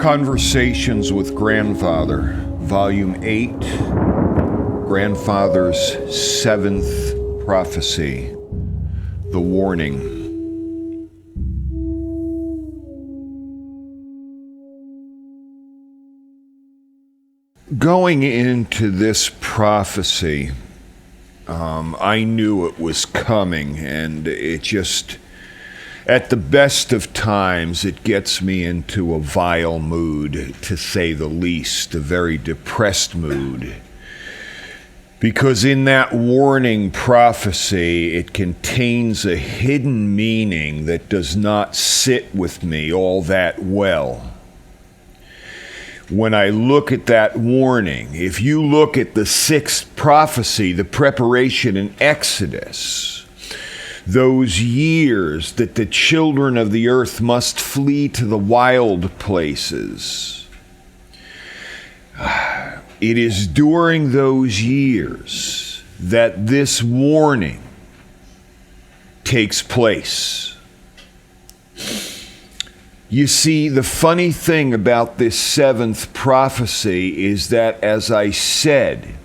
Conversations with Grandfather, Volume 8, Grandfather's Seventh Prophecy, The Warning. Going into this prophecy, I knew it was coming, and it just, at the best of times, it gets me into a vile mood, to say the least, a very depressed mood. Because in that warning prophecy, it contains a hidden meaning that does not sit with me all that well. When I look at that warning, if you look at the sixth prophecy, the preparation in Exodus, those years that the children of the earth must flee to the wild places, it is during those years that this warning takes place. You see, the funny thing about this seventh prophecy is that, as I said,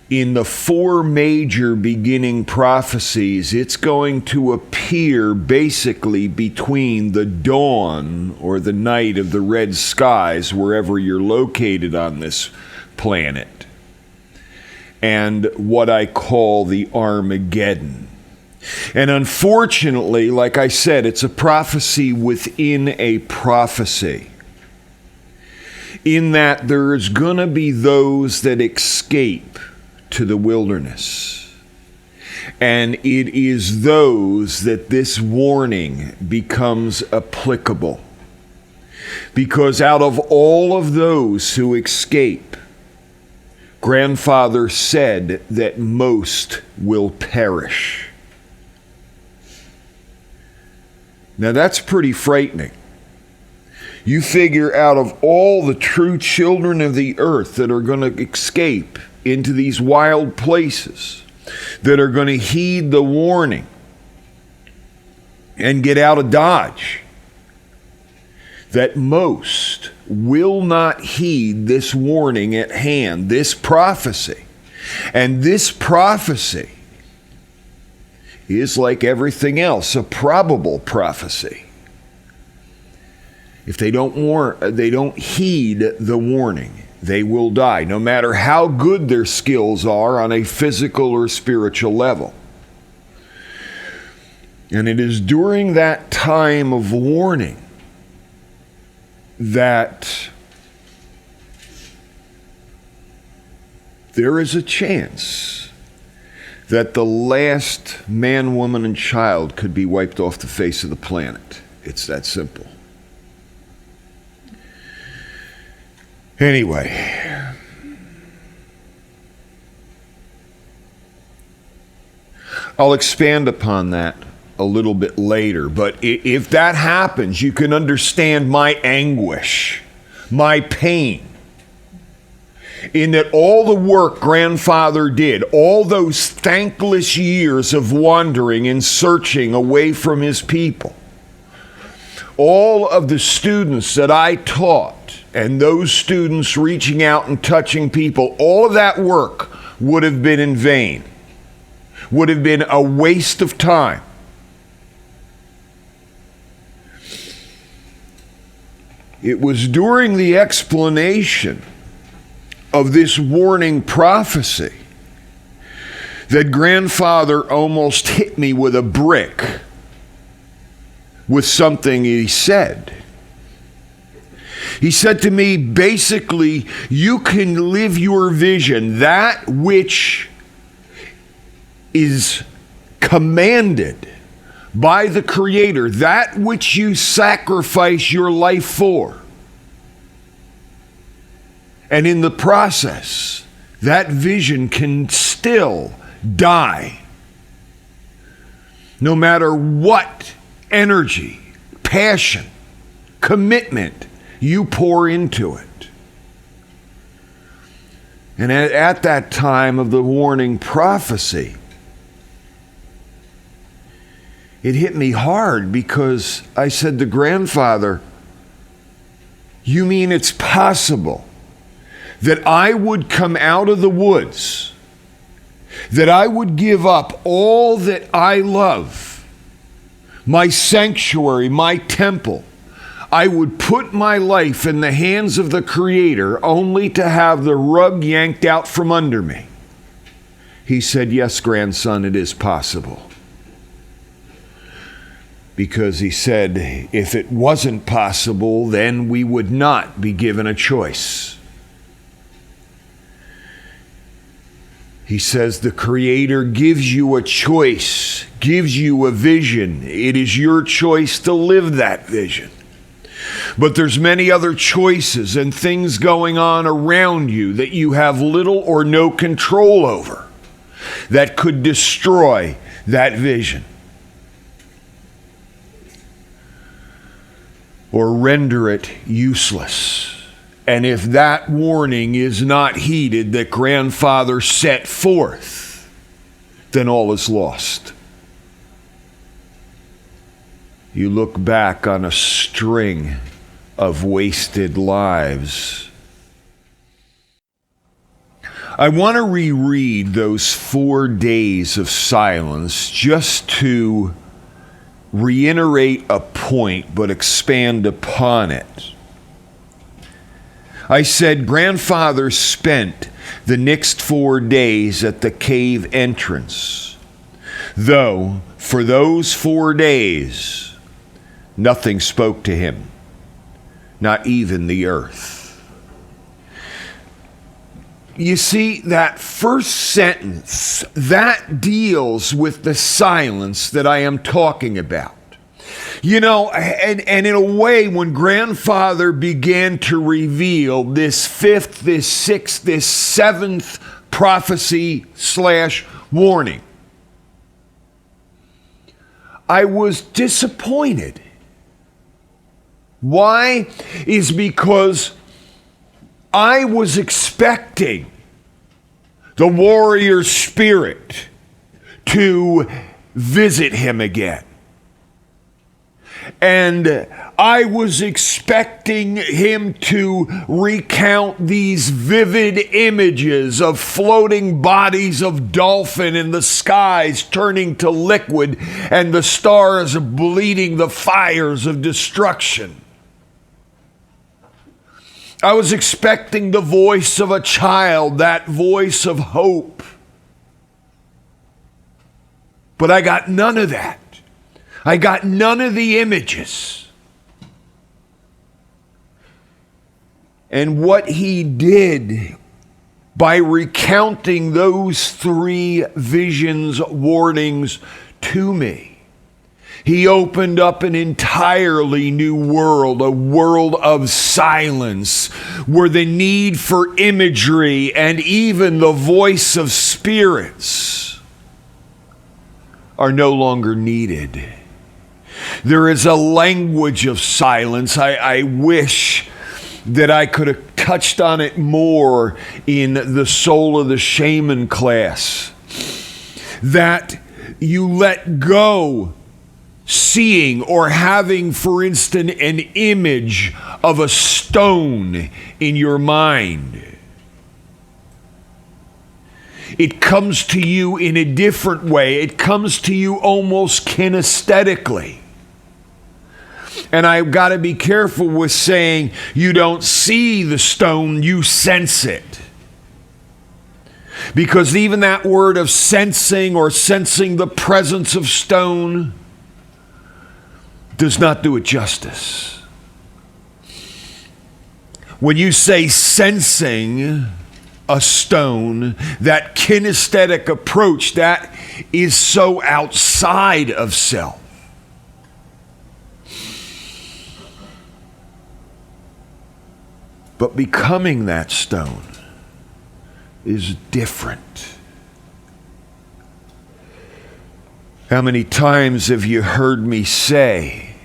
in the four major beginning prophecies, it's going to appear basically between the dawn or the night of the red skies, wherever you're located on this planet, and what I call the Armageddon. And unfortunately, like I said, it's a prophecy within a prophecy, in that there's going to be those that escape to the wilderness. And it is those that this warning becomes applicable. Because out of all of those who escape, Grandfather said that most will perish. Now that's pretty frightening. You figure out of all the true children of the earth that are going to escape into these wild places, that are going to heed the warning and get out of Dodge, that most will not heed this warning at hand, this prophecy. And this prophecy is, like everything else, a probable prophecy. If they don't heed the warning, they will die, no matter how good their skills are on a physical or spiritual level. And it is during that time of warning that there is a chance that the last man, woman, and child could be wiped off the face of the planet. It's that simple. Anyway, I'll expand upon that a little bit later, but if that happens, you can understand my anguish, my pain, in that all the work Grandfather did, all those thankless years of wandering and searching away from his people, all of the students that I taught, and those students reaching out and touching people, all of that work would have been in vain, would have been a waste of time. It was during the explanation of this warning prophecy that Grandfather almost hit me with a brick with something he said. He said to me, basically, you can live your vision, that which is commanded by the Creator, that which you sacrifice your life for. And in the process, that vision can still die. No matter what energy, passion, commitment you pour into it. And at that time of the warning prophecy, it hit me hard, because I said to Grandfather, You mean it's possible that I would come out of the woods, that I would give up all that I love, my sanctuary, my temple, I would put my life in the hands of the Creator only to have the rug yanked out from under me? He said, yes, grandson, it is possible. Because he said, if it wasn't possible, then we would not be given a choice. He says the Creator gives you a choice, gives you a vision. It is your choice to live that vision. But there's many other choices and things going on around you that you have little or no control over that could destroy that vision or render it useless. And if that warning is not heeded that grandfather set forth, then all is lost. You look back on a string of wasted lives. I want to reread those 4 days of silence just to reiterate a point but expand upon it. I said grandfather spent the next 4 days at the cave entrance, though for those 4 days nothing spoke to him, not even the earth. You see, that first sentence, that deals with the silence that I am talking about. You know, and in a way, when grandfather began to reveal this 5th, this 6th, this 7th prophecy / warning, I was disappointed. Why? Is because I was expecting the warrior spirit to visit him again. And I was expecting him to recount these vivid images of floating bodies of dolphin in the skies turning to liquid and the stars bleeding the fires of destruction. I was expecting the voice of a child, that voice of hope. But I got none of that. I got none of the images. And what he did by recounting those 3 visions, warnings to me, he opened up an entirely new world, a world of silence, where the need for imagery and even the voice of spirits are no longer needed. There is a language of silence. I wish that I could have touched on it more in the Soul of the Shaman class. That you let go seeing or having, for instance, an image of a stone in your mind. It comes to you in a different way. It comes to you almost kinesthetically. And I've got to be careful with saying you don't see the stone, you sense it. Because even that word of sensing or sensing the presence of stone does not do it justice. When you say sensing a stone, that kinesthetic approach, that is so outside of self. But becoming that stone is different. How many times have you heard me say,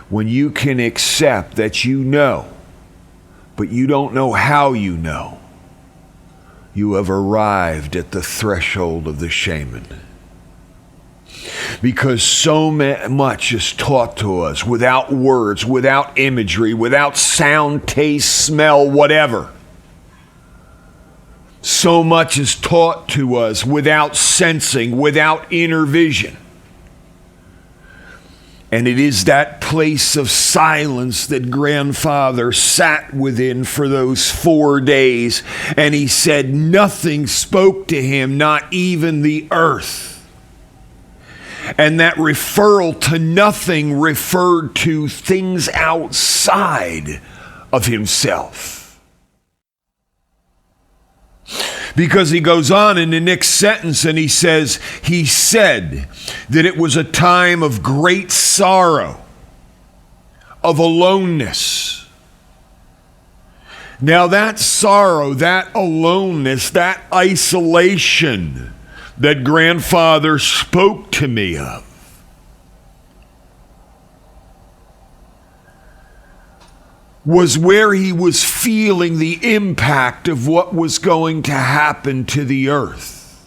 when you can accept that you know, but you don't know how you know, you have arrived at the threshold of the shaman. because so much is taught to us without words, without imagery, without sound, taste, smell, whatever. So much is taught to us without sensing, without inner vision. And it is that place of silence that grandfather sat within for those 4 days. And he said nothing spoke to him, not even the earth. And that referral to nothing referred to things outside of himself. Because he goes on in the next sentence and he says, he said that it was a time of great sorrow, of aloneness. Now that sorrow, that aloneness, that isolation that grandfather spoke to me of, was where he was feeling the impact of what was going to happen to the earth.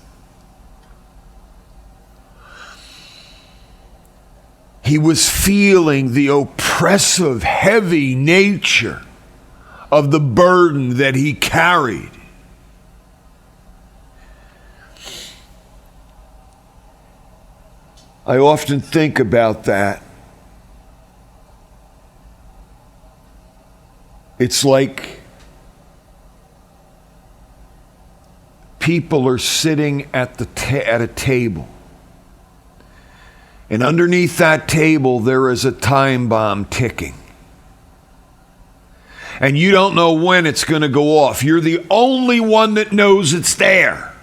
He was feeling the oppressive, heavy nature of the burden that he carried. I often think about that. It's like people are sitting at a table. And underneath that table, there is a time bomb ticking. And you don't know when it's going to go off. You're the only one that knows it's there.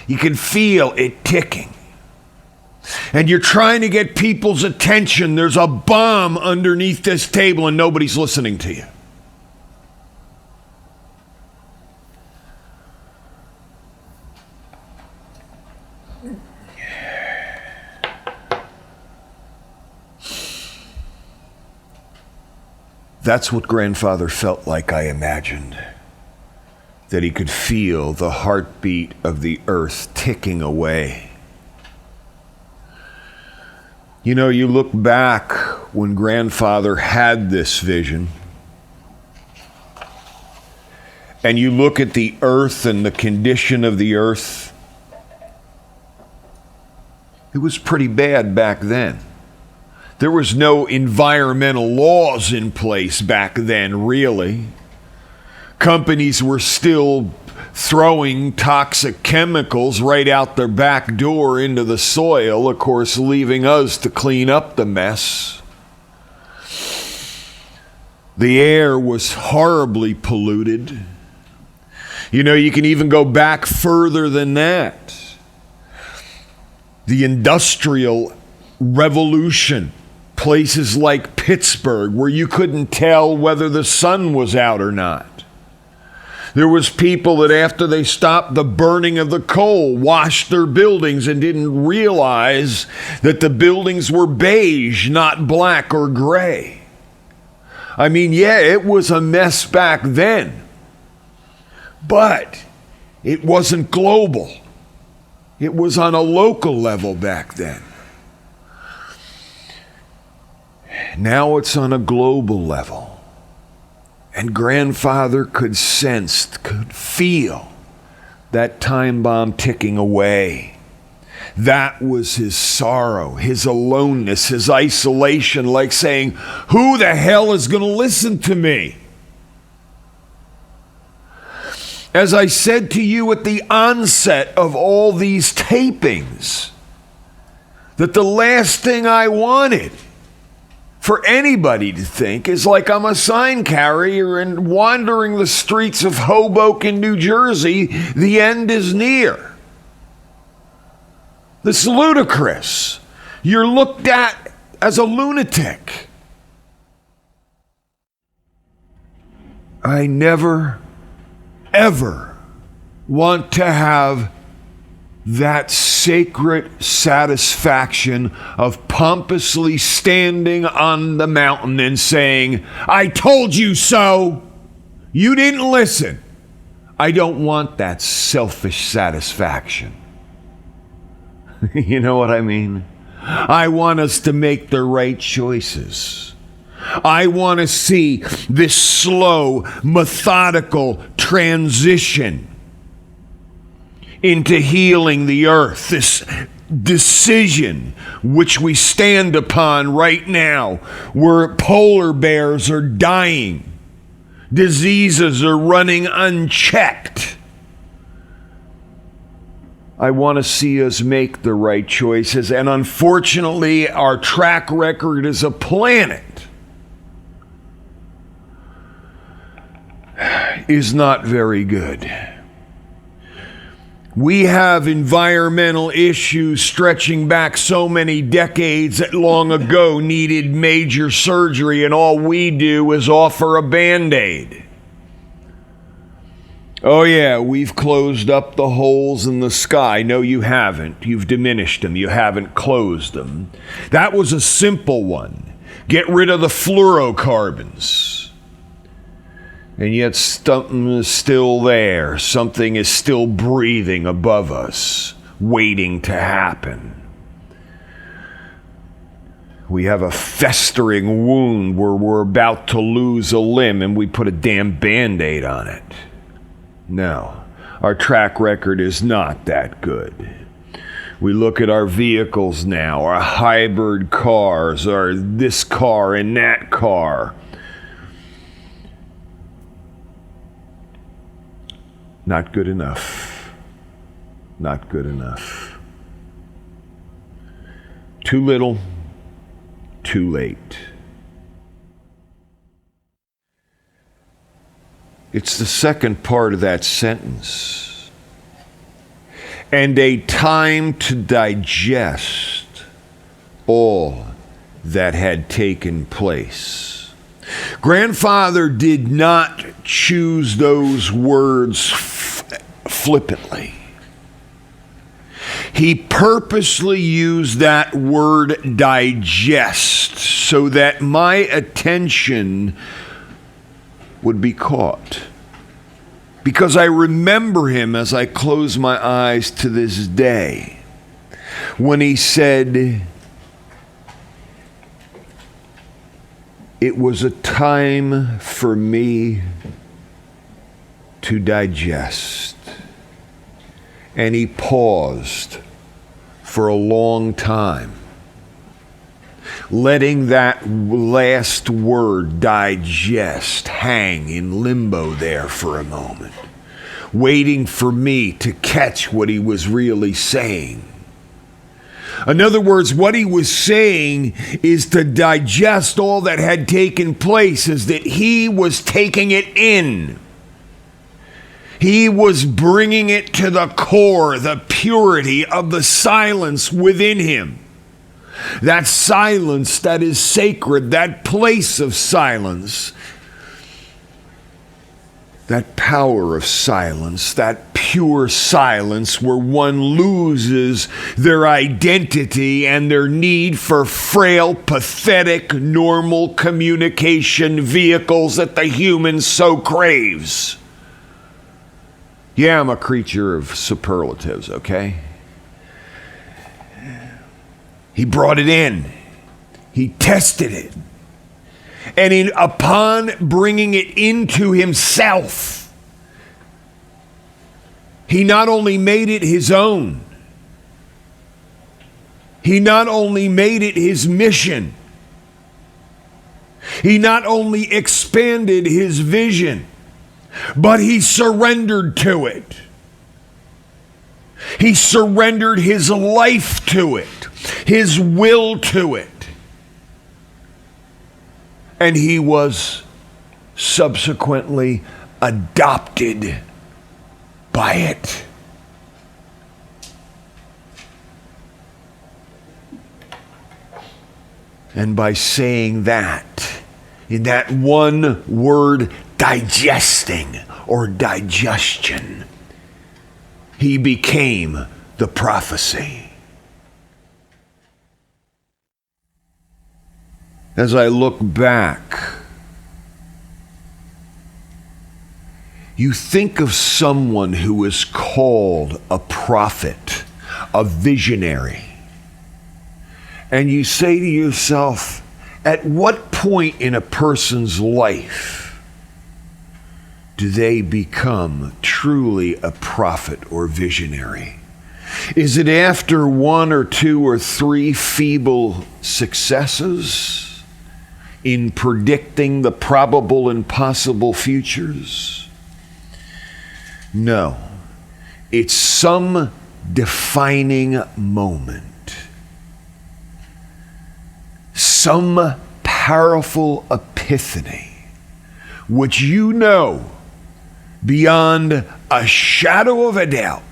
You can feel it ticking. And you're trying to get people's attention. There's a bomb underneath this table and nobody's listening to you. That's what grandfather felt like, I imagined. That he could feel the heartbeat of the earth ticking away. You know, you look back when grandfather had this vision, and you look at the earth and the condition of the earth. It was pretty bad back then. There was no environmental laws in place back then, really. Companies were still throwing toxic chemicals right out their back door into the soil, of course, leaving us to clean up the mess. The air was horribly polluted. You know, you can even go back further than that. The Industrial Revolution, places like Pittsburgh, where you couldn't tell whether the sun was out or not. There was people that after they stopped the burning of the coal, washed their buildings and didn't realize that the buildings were beige, not black or gray. I mean, yeah, it was a mess back then, but it wasn't global. It was on a local level back then. Now it's on a global level. And grandfather could sense, could feel that time bomb ticking away. That was his sorrow, his aloneness, his isolation, like saying, who the hell is going to listen to me? As I said to you at the onset of all these tapings, that the last thing I wanted for anybody to think is like I'm a sign carrier and wandering the streets of Hoboken, New Jersey, the end is near. This is ludicrous. You're looked at as a lunatic. I never, ever want to have that sacred satisfaction of pompously standing on the mountain and saying, I told you so. You didn't listen. I don't want that selfish satisfaction. You know what I mean? I want us to make the right choices. I want to see this slow, methodical transition into healing the earth, this decision which we stand upon right now, where polar bears are dying, diseases are running unchecked. I want to see us make the right choices, and unfortunately, our track record as a planet is not very good. We have environmental issues stretching back so many decades that long ago needed major surgery, and all we do is offer a Band-Aid. Oh yeah, we've closed up the holes in the sky. No, you haven't. You've diminished them. You haven't closed them. That was a simple one. Get rid of the fluorocarbons. And yet something is still there. Something is still breathing above us, waiting to happen. We have a festering wound where we're about to lose a limb and we put a damn Band-Aid on it. No, our track record is not that good. We look at our vehicles now, our hybrid cars, our this car and that car. Not good enough. Not good enough. Too little, too late. It's the second part of that sentence. And a time to digest all that had taken place. Grandfather did not choose those words flippantly. He purposely used that word digest so that my attention would be caught. Because I remember him as I close my eyes to this day when he said, it was a time for me to digest. And he paused for a long time, letting that last word, digest, hang in limbo there for a moment, waiting for me to catch what he was really saying. In other words, what he was saying is to digest all that had taken place, is that he was taking it in. He was bringing it to the core, the purity of the silence within him. That silence that is sacred, that place of silence, that power of silence, that pure silence where one loses their identity and their need for frail, pathetic, normal communication vehicles that the human so craves. Yeah, I'm a creature of superlatives, okay? He brought it in. He tested it. And upon bringing it into himself, he not only made it his own, he not only made it his mission, he not only expanded his vision, but he surrendered to it. He surrendered his life to it, his will to it. And he was subsequently adopted by it. And by saying that, in that one word, digesting or digestion, he became the prophecy. As I look back, you think of someone who is called a prophet, a visionary. And you say to yourself, at what point in a person's life do they become truly a prophet or visionary? Is it after one or two or three feeble successes in predicting the probable and possible futures? No. It's some defining moment. Some powerful epiphany, which you know beyond a shadow of a doubt,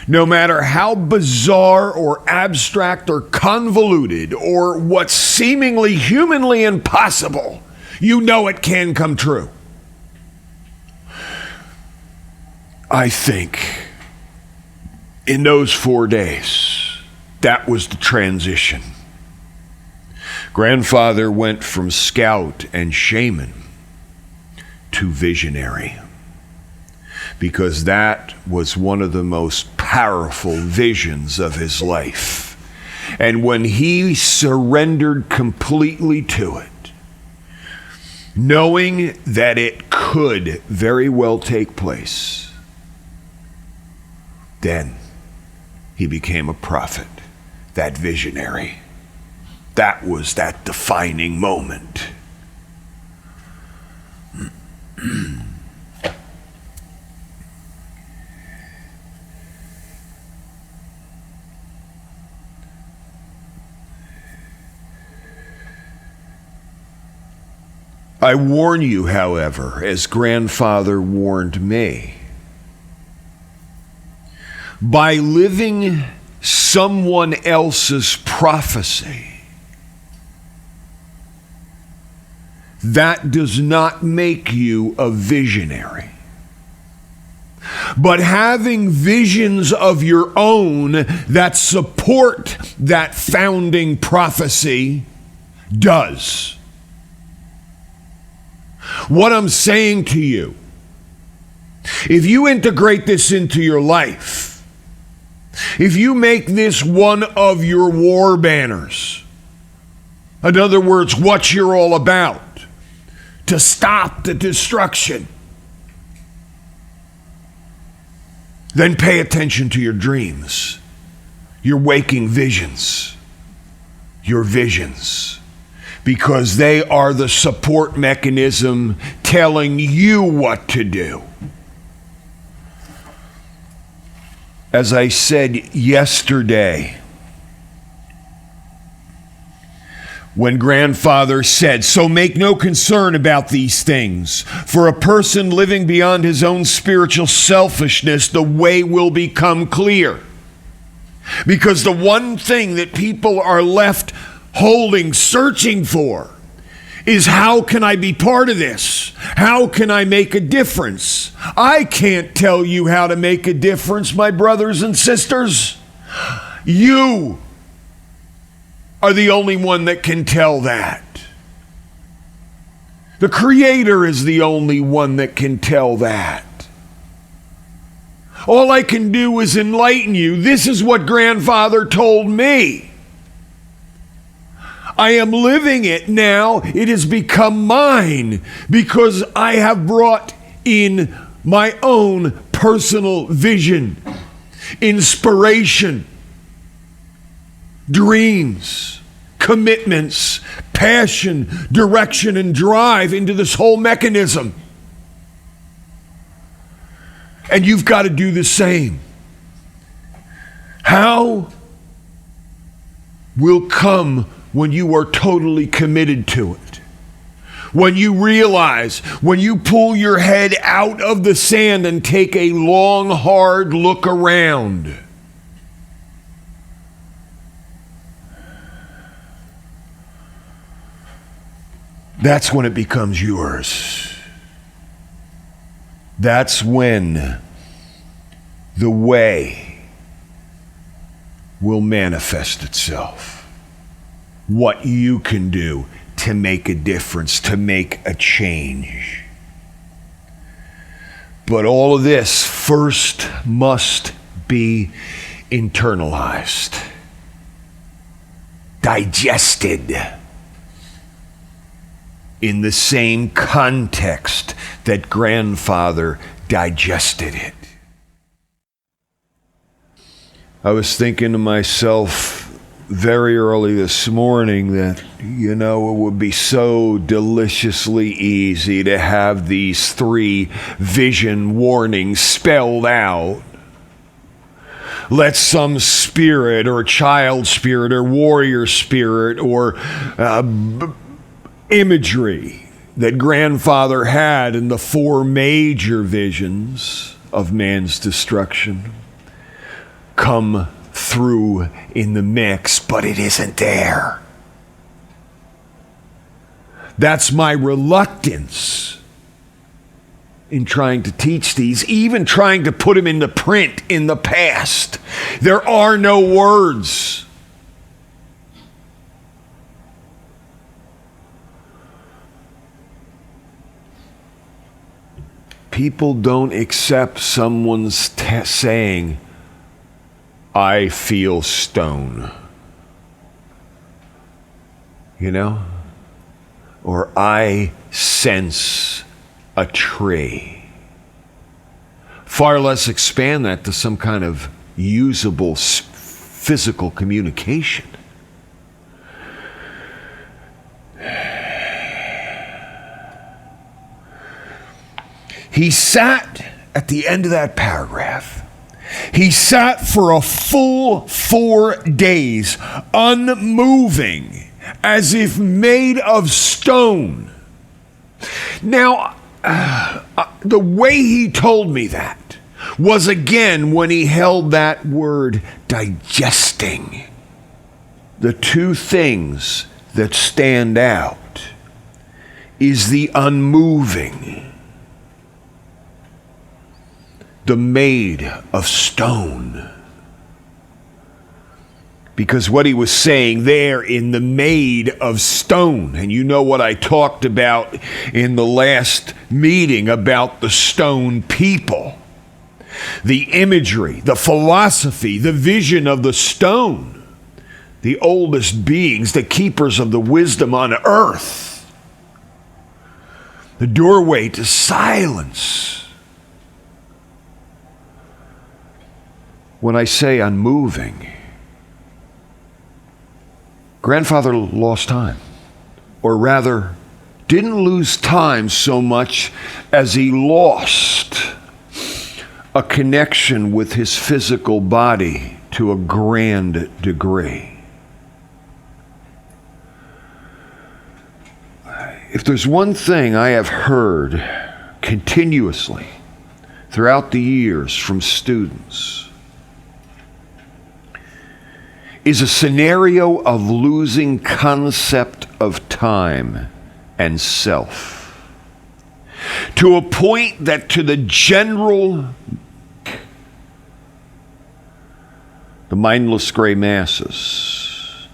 no matter how bizarre or abstract or convoluted or what's seemingly humanly impossible, you know it can come true. I think in those 4 days, that was the transition. Grandfather went from scout and shaman to visionary, because that was one of the most powerful visions of his life. And when he surrendered completely to it, knowing that it could very well take place, then he became a prophet, that visionary. That was that defining moment. I warn you, however, as grandfather warned me, by living someone else's prophecy, that does not make you a visionary. But having visions of your own that support that founding prophecy does. What I'm saying to you, if you integrate this into your life, if you make this one of your war banners, in other words, what you're all about, to stop the destruction, then pay attention to your dreams, your waking visions, your visions, because they are the support mechanism telling you what to do. As I said yesterday, when grandfather said, "So make no concern about these things. For a person living beyond his own spiritual selfishness, the way will become clear." Because the one thing that people are left holding, searching for, is how can I be part of this? How can I make a difference? I can't tell you how to make a difference, my brothers and sisters. You are the only one that can tell that. The Creator is the only one that can tell that. All I can do is enlighten you. This is what grandfather told me. I am living it now. It has become mine because I have brought in my own personal vision, inspiration, dreams, commitments, passion, direction, and drive into this whole mechanism. And you've got to do the same. How will come when you are totally committed to it. When you realize, when you pull your head out of the sand and take a long, hard look around. That's when it becomes yours. That's when the way will manifest itself. What you can do to make a difference, to make a change. But all of this first must be internalized, digested in the same context that grandfather digested it. I was thinking to myself very early this morning that, it would be so deliciously easy to have these 3 vision warnings spelled out. Let some spirit or child spirit or warrior spirit or imagery that grandfather had in the 4 major visions of man's destruction come through in the mix, but it isn't there. That's my reluctance in trying to teach these, even trying to put them into print in the past. There are no words. People don't accept someone's saying, I feel stone. Or I sense a tree. Far less expand that to some kind of usable physical communication. He sat at the end of that paragraph. He sat for a full 4 days, unmoving, as if made of stone. Now, the way he told me that was again when he held that word digesting. The 2 things that stand out is the unmoving, the made of stone. Because what he was saying there in the made of stone, and you know what I talked about in the last meeting about the stone people, the imagery, the philosophy, the vision of the stone, the oldest beings, the keepers of the wisdom on earth, the doorway to silence. When I say unmoving, grandfather lost time, or rather, didn't lose time so much as he lost a connection with his physical body to a grand degree. If there's one thing I have heard continuously throughout the years from students, is a scenario of losing concept of time and self, to a point that to the general, the mindless gray masses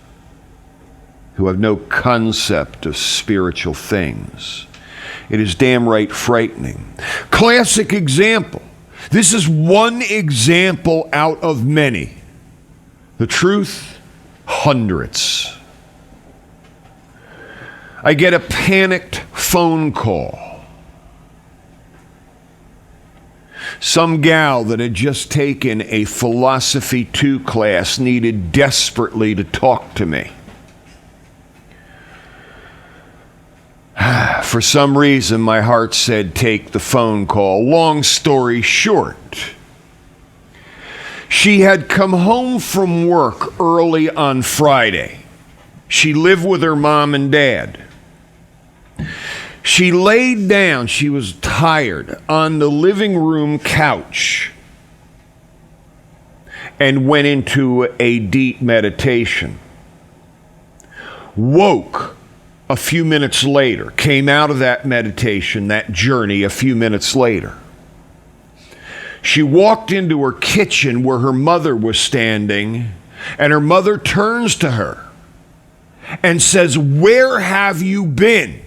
who have no concept of spiritual things, it is damn right frightening. Classic example. This is one example out of many. The truth, hundreds. I get a panicked phone call. Some gal that had just taken a Philosophy 2 class needed desperately to talk to me. For some reason, my heart said, take the phone call. Long story short, she had come home from work early on Friday. She lived with her mom and dad. She laid down, she was tired, on the living room couch and went into a deep meditation. Woke a few minutes later, came out of that meditation, that journey a few minutes later. She walked into her kitchen where her mother was standing, and her mother turns to her and says, "Where have you been?"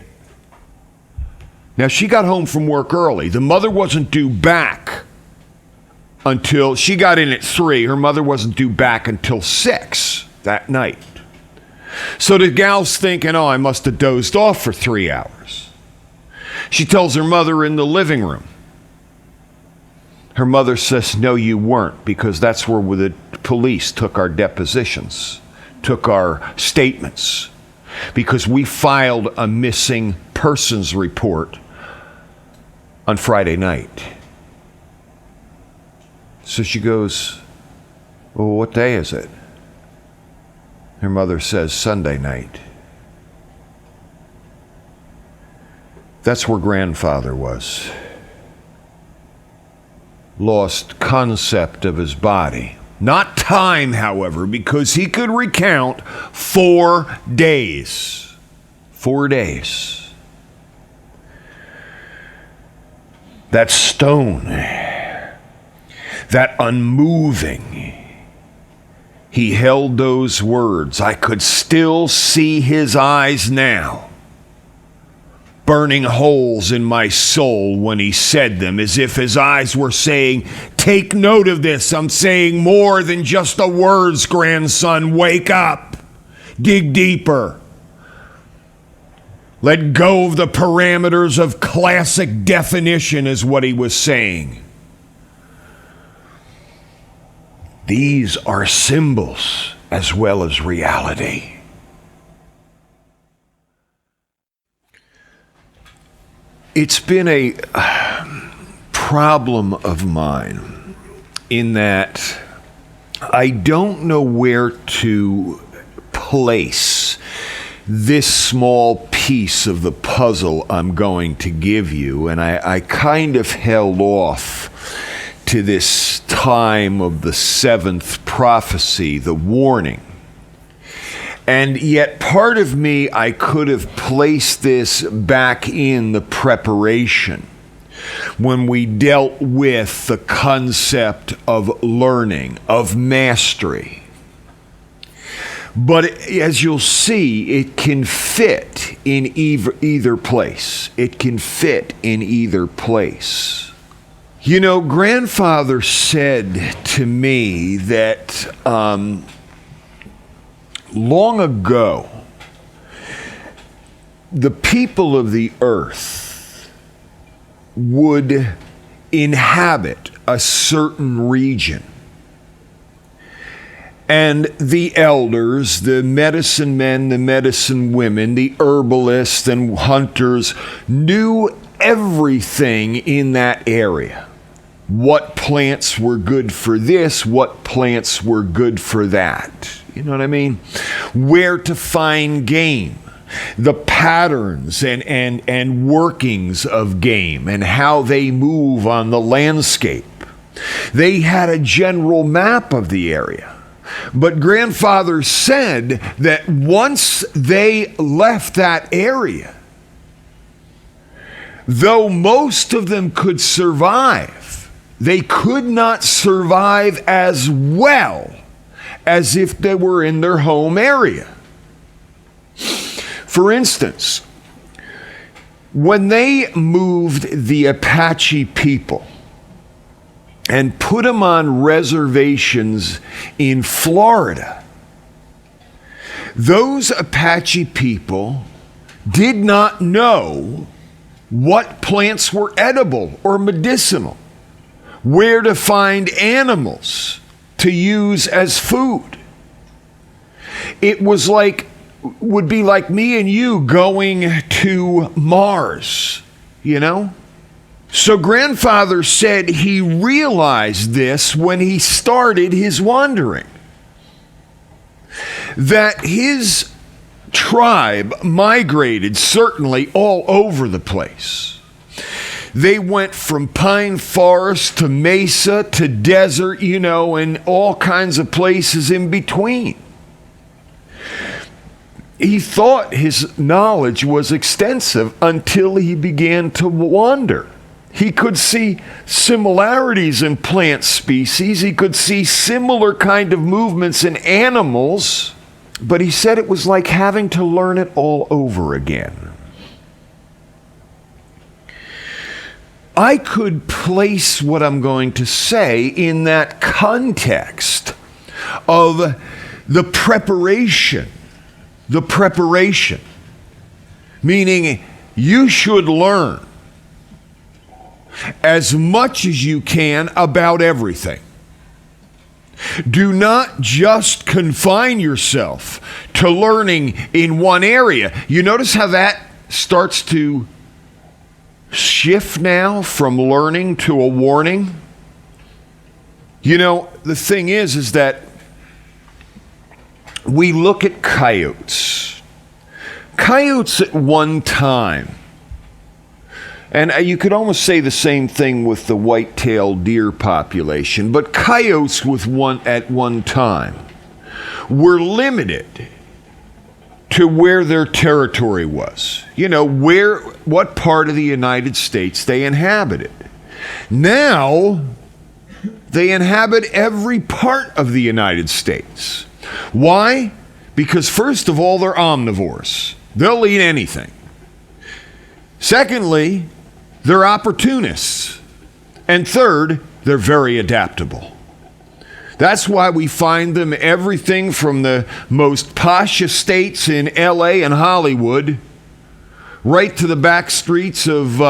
Now, she got home from work early. The mother wasn't due back until she got in at 3. Her mother wasn't due back until 6 that night. So the gal's thinking, oh, I must have dozed off for 3 hours. She tells her mother in the living room. Her mother says, no, you weren't, because that's where the police took our depositions, took our statements, because we filed a missing persons report on Friday night. So she goes, well, what day is it? Her mother says, Sunday night. That's where grandfather was. Lost concept of his body. Not time, however, because he could recount 4 days. 4 days. That stone, that unmoving, he held those words. I could still see his eyes now, burning holes in my soul when he said them, as if his eyes were saying, take note of this. I'm saying more than just the words, grandson. Wake up. Dig deeper. Let go of the parameters of classic definition, is what he was saying. These are symbols as well as reality. It's been a problem of mine in that I don't know where to place this small piece of the puzzle I'm going to give you, and I kind of held off to this time of the 7th prophecy, the warning. And yet part of me, I could have placed this back in the preparation when we dealt with the concept of learning, of mastery. But as you'll see, it can fit in either place. It can fit in either place. You know, grandfather said to me that long ago, the people of the earth would inhabit a certain region. And the elders, the medicine men, the medicine women, the herbalists and hunters knew everything in that area. What plants were good for this, what plants were good for that. You know what I mean? Where to find game, the patterns and workings of game and how they move on the landscape. They had a general map of the area. But grandfather said that once they left that area, though most of them could survive, they could not survive as well as if they were in their home area. For instance, when they moved the Apache people and put them on reservations in Florida, those Apache people did not know what plants were edible or medicinal, where to find animals to use as food. It would be like me and you going to Mars, you know? So grandfather said he realized this when he started his wandering, that his tribe migrated certainly all over the place. They went from pine forest to mesa to desert, you know, and all kinds of places in between. He thought his knowledge was extensive until he began to wander. He could see similarities in plant species. He could see similar kind of movements in animals. But he said it was like having to learn it all over again. I could place what I'm going to say in that context of the preparation. The preparation. Meaning, you should learn as much as you can about everything. Do not just confine yourself to learning in one area. You notice how that starts to shift now from learning to a warning? You know, the thing is that we look at coyotes. Coyotes at one time, and you could almost say the same thing with the white-tailed deer population, but coyotes at one time were limited to where their territory was. You know, what part of the United States they inhabited. Now, they inhabit every part of the United States. Why? Because first of all, they're omnivores. They'll eat anything. Secondly, they're opportunists. And third, they're very adaptable. That's why we find them everything from the most posh estates in LA and Hollywood right to the back streets of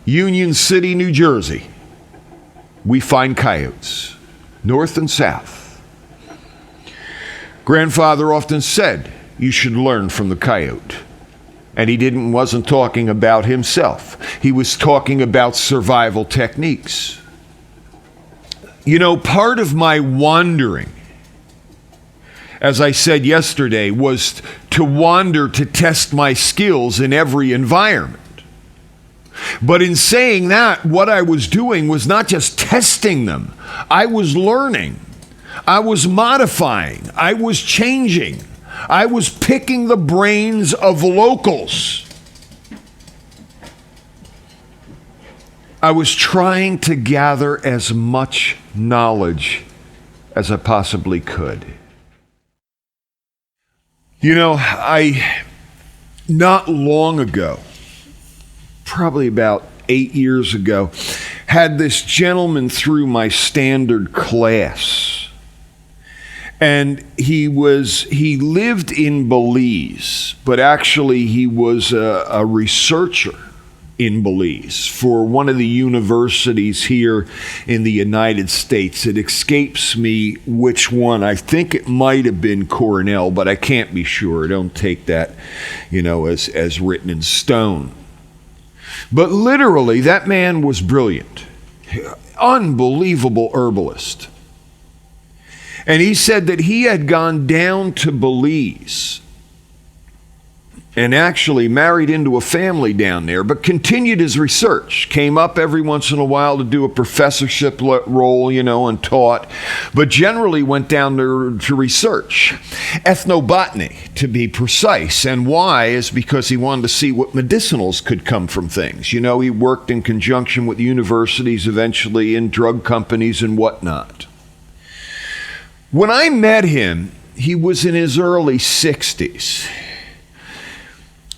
Union City, New Jersey. We find coyotes, north and south. Grandfather often said, you should learn from the coyote. And he wasn't talking about himself. He was talking about survival techniques. You know, part of my wandering, as I said yesterday, was to wander to test my skills in every environment. But in saying that, what I was doing was not just testing them. I was learning. I was modifying. I was changing. I was picking the brains of locals. I was trying to gather as much knowledge as I possibly could. You know, not long ago, probably about 8 years ago, had this gentleman through my standard class. And he lived in Belize, but actually he was a researcher in Belize for one of the universities here in the United States. It escapes me which one. I think it might have been Cornell, but I can't be sure. Don't take that, as written in stone. But literally, that man was brilliant. Unbelievable herbalist. And he said that he had gone down to Belize and actually married into a family down there, but continued his research. Came up every once in a while to do a professorship role, and taught, but generally went down to research. Ethnobotany, to be precise. And why is because he wanted to see what medicinals could come from things. He worked in conjunction with universities, eventually in drug companies and whatnot. When I met him, he was in his early 60s.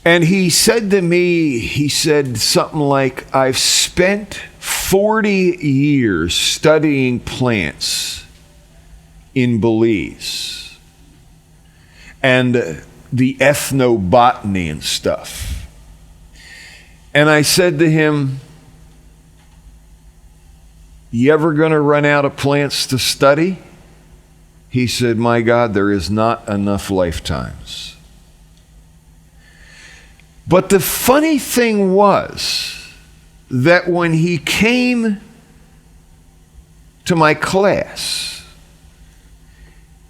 And he said to me, something like, I've spent 40 years studying plants in Belize and the ethnobotany and stuff. And I said to him, you ever going to run out of plants to study? He said, my God, there is not enough lifetimes. But the funny thing was that when he came to my class,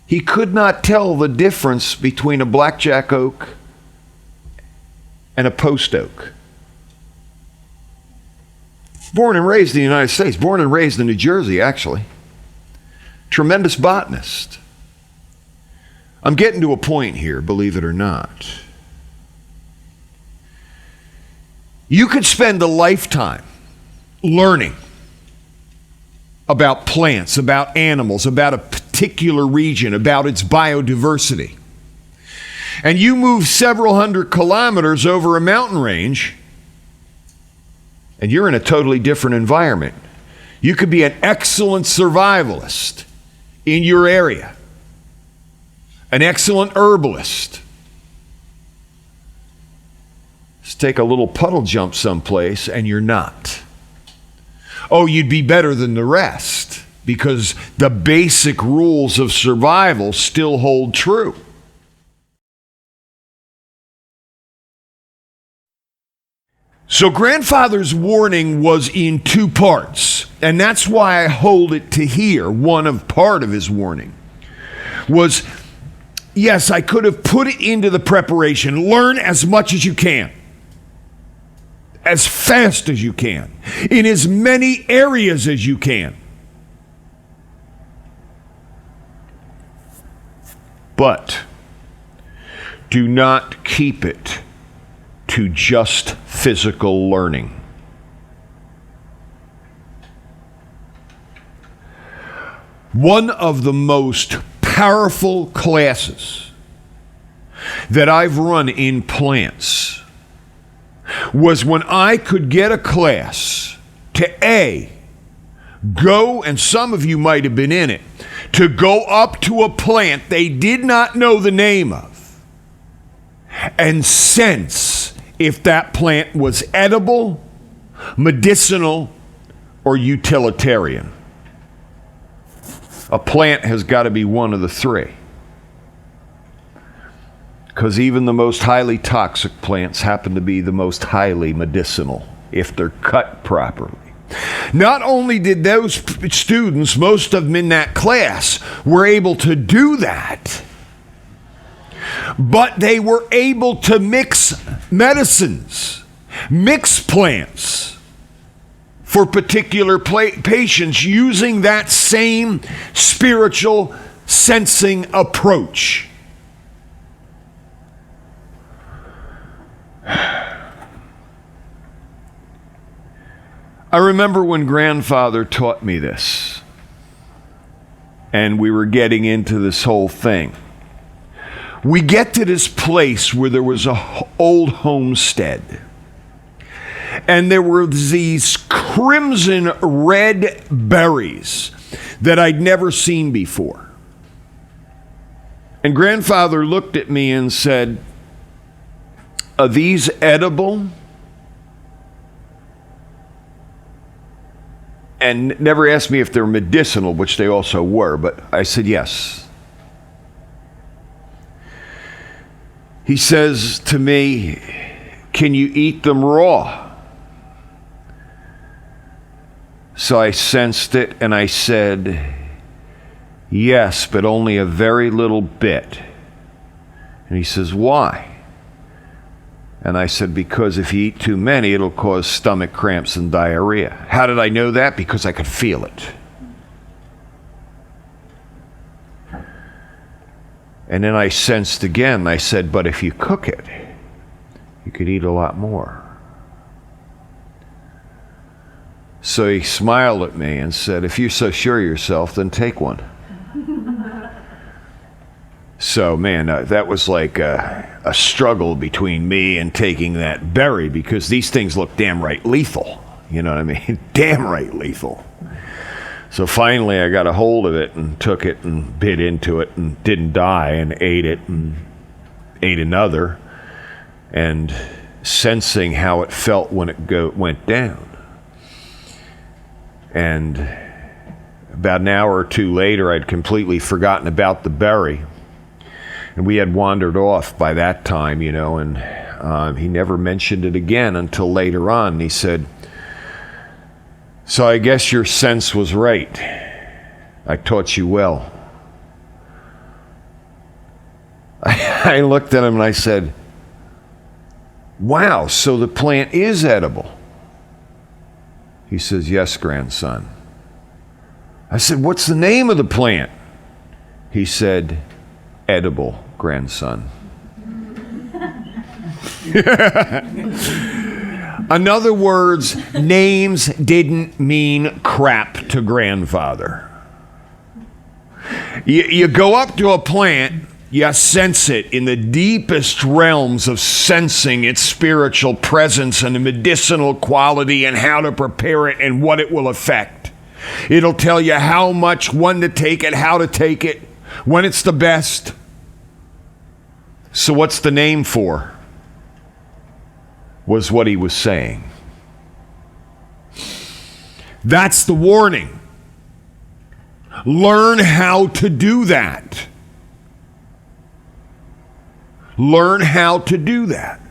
he could not tell the difference between a blackjack oak and a post oak. Born and raised in the United States, born and raised in New Jersey, actually. Tremendous botanist. I'm getting to a point here, believe it or not. You could spend a lifetime learning about plants, about animals, about a particular region, about its biodiversity. And you move several hundred kilometers over a mountain range, and you're in a totally different environment. You could be an excellent survivalist in your area, an excellent herbalist. Just take a little puddle jump someplace and you're not. Oh, you'd be better than the rest because the basic rules of survival still hold true. So grandfather's warning was in two parts, and that's why I hold it to here. Part of his warning was, yes, I could have put it into the preparation. Learn as much as you can, as fast as you can, in as many areas as you can. But do not keep it to just physical learning. One of the most powerful classes that I've run in plants was when I could get a class to go, and some of you might have been in it, to go up to a plant they did not know the name of and sense if that plant was edible, medicinal, or utilitarian. A plant has got to be one of the three. Because even the most highly toxic plants happen to be the most highly medicinal if they're cut properly. Not only did those students, most of them in that class, were able to do that, but they were able to mix medicines, mix plants for particular patients using that same spiritual sensing approach. I remember when grandfather taught me this, and we were getting into this whole thing. We get to this place where there was an old homestead, and there were these crimson red berries that I'd never seen before. And grandfather looked at me and said, "Are these edible?" And never asked me if they're medicinal, which they also were, but I said yes. He says to me, "Can you eat them raw?" So I sensed it and I said, "Yes, but only a very little bit." And he says, "Why?" And I said, "Because if you eat too many, it'll cause stomach cramps and diarrhea." How did I know that? Because I could feel it. And then I sensed again. I said, "But if you cook it, you could eat a lot more." So he smiled at me and said, "If you're so sure of yourself, then take one." So, man, that was like a struggle between me and taking that berry, because these things look damn right lethal. You know what I mean? Damn right lethal. So finally I got a hold of it and took it and bit into it and didn't die, and ate it and ate another, and sensing how it felt when it went down. And about an hour or two later, I'd completely forgotten about the berry. And we had wandered off by that time, you know, and he never mentioned it again until later on. He said, "So I guess your sense was right. I taught you well." I looked at him and I said, "Wow, so the plant is edible?" He says, "Yes, grandson." I said, "What's the name of the plant?" He said, "Edible, grandson." In other words, names didn't mean crap to grandfather. You go up to a plant You sense it in the deepest realms of sensing its spiritual presence and the medicinal quality and how to prepare it and what it will affect. It'll tell you how much, when to take it, how to take it, when it's the best. So what's the name for? Was what he was saying. That's the warning. Learn how to do that. Learn how to do that.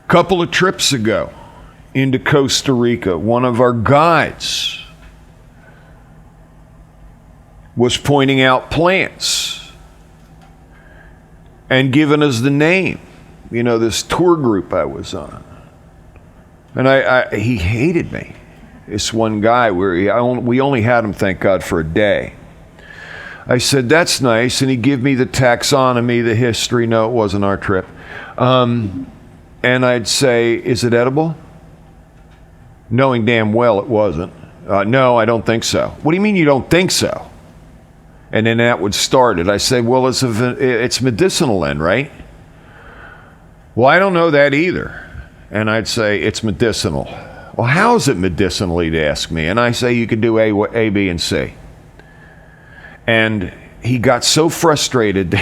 A couple of trips ago into Costa Rica, one of our guides was pointing out plants and giving us the name. You know, this tour group I was on. And he hated me. This one guy, we only had him, thank God, for a day. I said, that's nice. And he gave me the taxonomy, the history. No, it wasn't our trip. And I'd say, is it edible? Knowing damn well it wasn't. No, I don't think so. What do you mean you don't think so? And then that would start it. I said, well, it's medicinal then, right? Well, I don't know that either. And I'd say, it's medicinal. Well, how is it medicinal, he'd ask me. And I say, you could do A, B, and C. And he got so frustrated,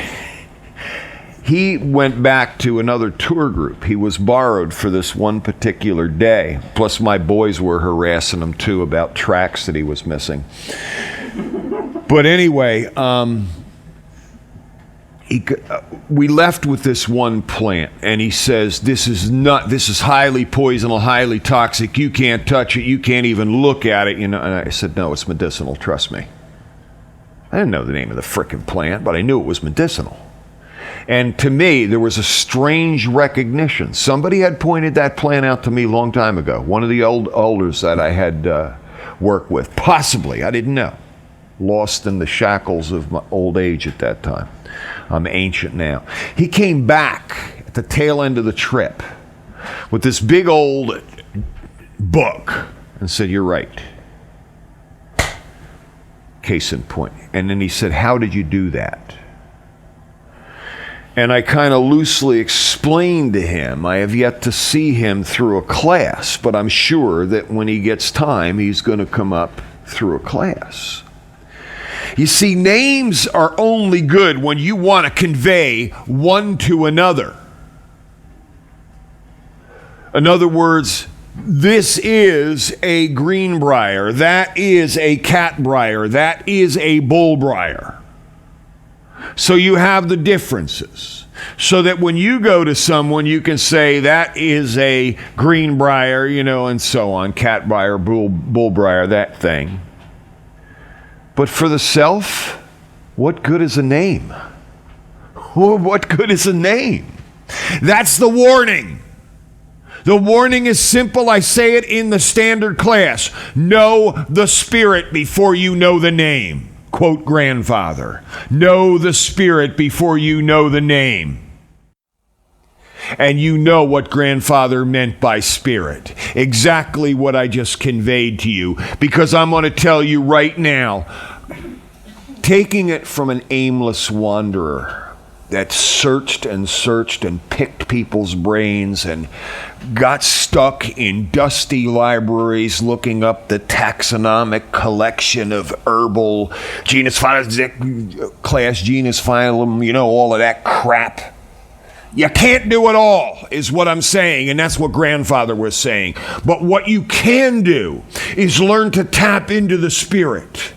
he went back to another tour group. He was borrowed for this one particular day. Plus, my boys were harassing him, too, about tracks that he was missing. But anyway, we left with this one plant, and he says, this is highly poisonal, highly toxic. You can't touch it. You can't even look at it. You know. And I said, no, it's medicinal. Trust me. I didn't know the name of the frickin' plant, but I knew it was medicinal. And to me, there was a strange recognition. Somebody had pointed that plant out to me a long time ago. One of the elders that I had worked with. Possibly. I didn't know. Lost in the shackles of my old age at that time. I'm ancient now. He came back at the tail end of the trip with this big old book and said, you're right. Case in point. And then he said, how did you do that? And I kind of loosely explained to him, I have yet to see him through a class, but I'm sure that when he gets time, he's going to come up through a class. You see, names are only good when you want to convey one to another. In other words, this is a greenbrier, that is a catbrier, that is a bullbrier. So you have the differences. So that when you go to someone, you can say that is a greenbrier, you know, and so on, catbrier, bullbrier, that thing. But for the self, what good is a name? What good is a name? That's the warning. The warning is simple. I say it in the standard class. Know the Spirit before you know the name. Quote grandfather. Know the Spirit before you know the name. And you know what grandfather meant by spirit. Exactly what I just conveyed to you. Because I'm going to tell you right now, taking it from an aimless wanderer that searched and picked people's brains and got stuck in dusty libraries looking up the taxonomic collection of herbal genus phylum, class genus phylum, you know, all of that crap. You can't do it all, is what I'm saying, and that's what grandfather was saying. But what you can do is learn to tap into the Spirit.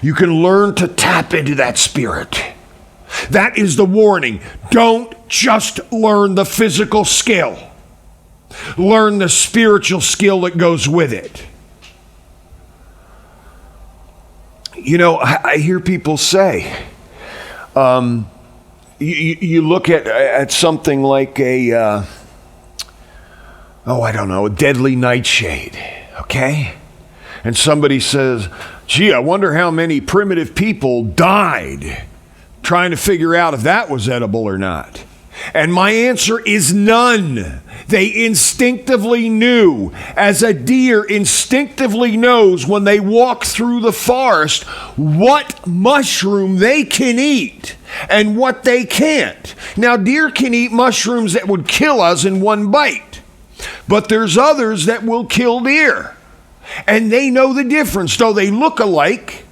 You can learn to tap into that Spirit. That is the warning. Don't just learn the physical skill. Learn the spiritual skill that goes with it. You know, I hear people say, you look at something like a deadly nightshade, okay? And somebody says, gee, I wonder how many primitive people died trying to figure out if that was edible or not. And my answer is none. They instinctively knew, as a deer instinctively knows when they walk through the forest, what mushroom they can eat and what they can't. Now, deer can eat mushrooms that would kill us in one bite, but there's others that will kill deer. And they know the difference. Though they look alike,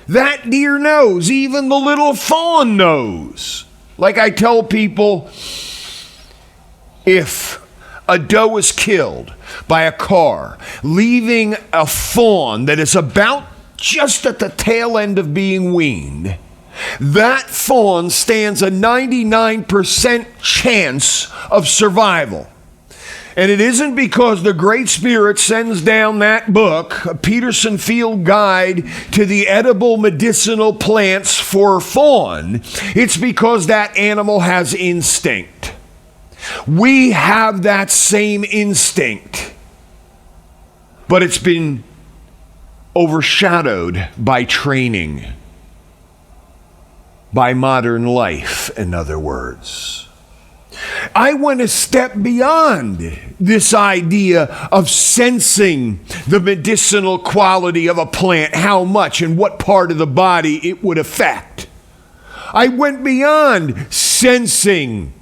that deer knows. Even the little fawn knows. Like I tell people, if a doe is killed by a car, leaving a fawn that is about just at the tail end of being weaned, that fawn stands a 99% chance of survival. And it isn't because the Great Spirit sends down that book, a Peterson Field Guide to the Edible Medicinal Plants for Fawn. It's because that animal has instinct. We have that same instinct, but it's been overshadowed by training, by modern life, in other words. I went a step beyond this idea of sensing the medicinal quality of a plant, how much and what part of the body it would affect. I went beyond sensing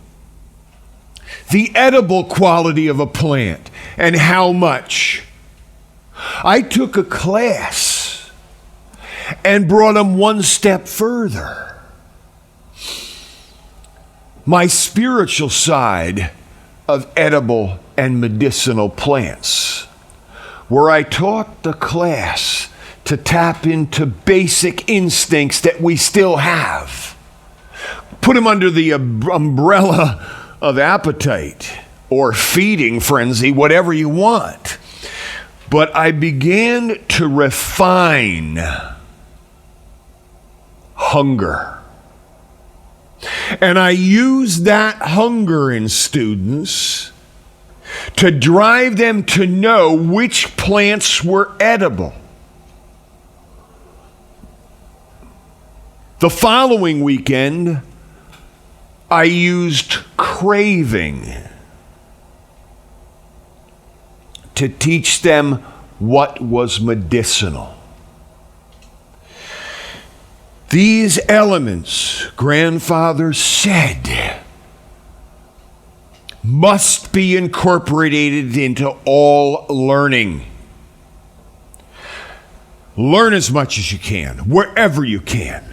the edible quality of a plant and how much. I took a class and brought them one step further. My spiritual side of edible and medicinal plants, where I taught the class to tap into basic instincts that we still have. Put them under the umbrella of appetite or feeding frenzy, whatever you want. But I began to refine hunger. And I use that hunger in students to drive them to know which plants were edible. The following weekend, I used craving to teach them what was medicinal. These elements, grandfather said, must be incorporated into all learning. Learn as much as you can, wherever you can.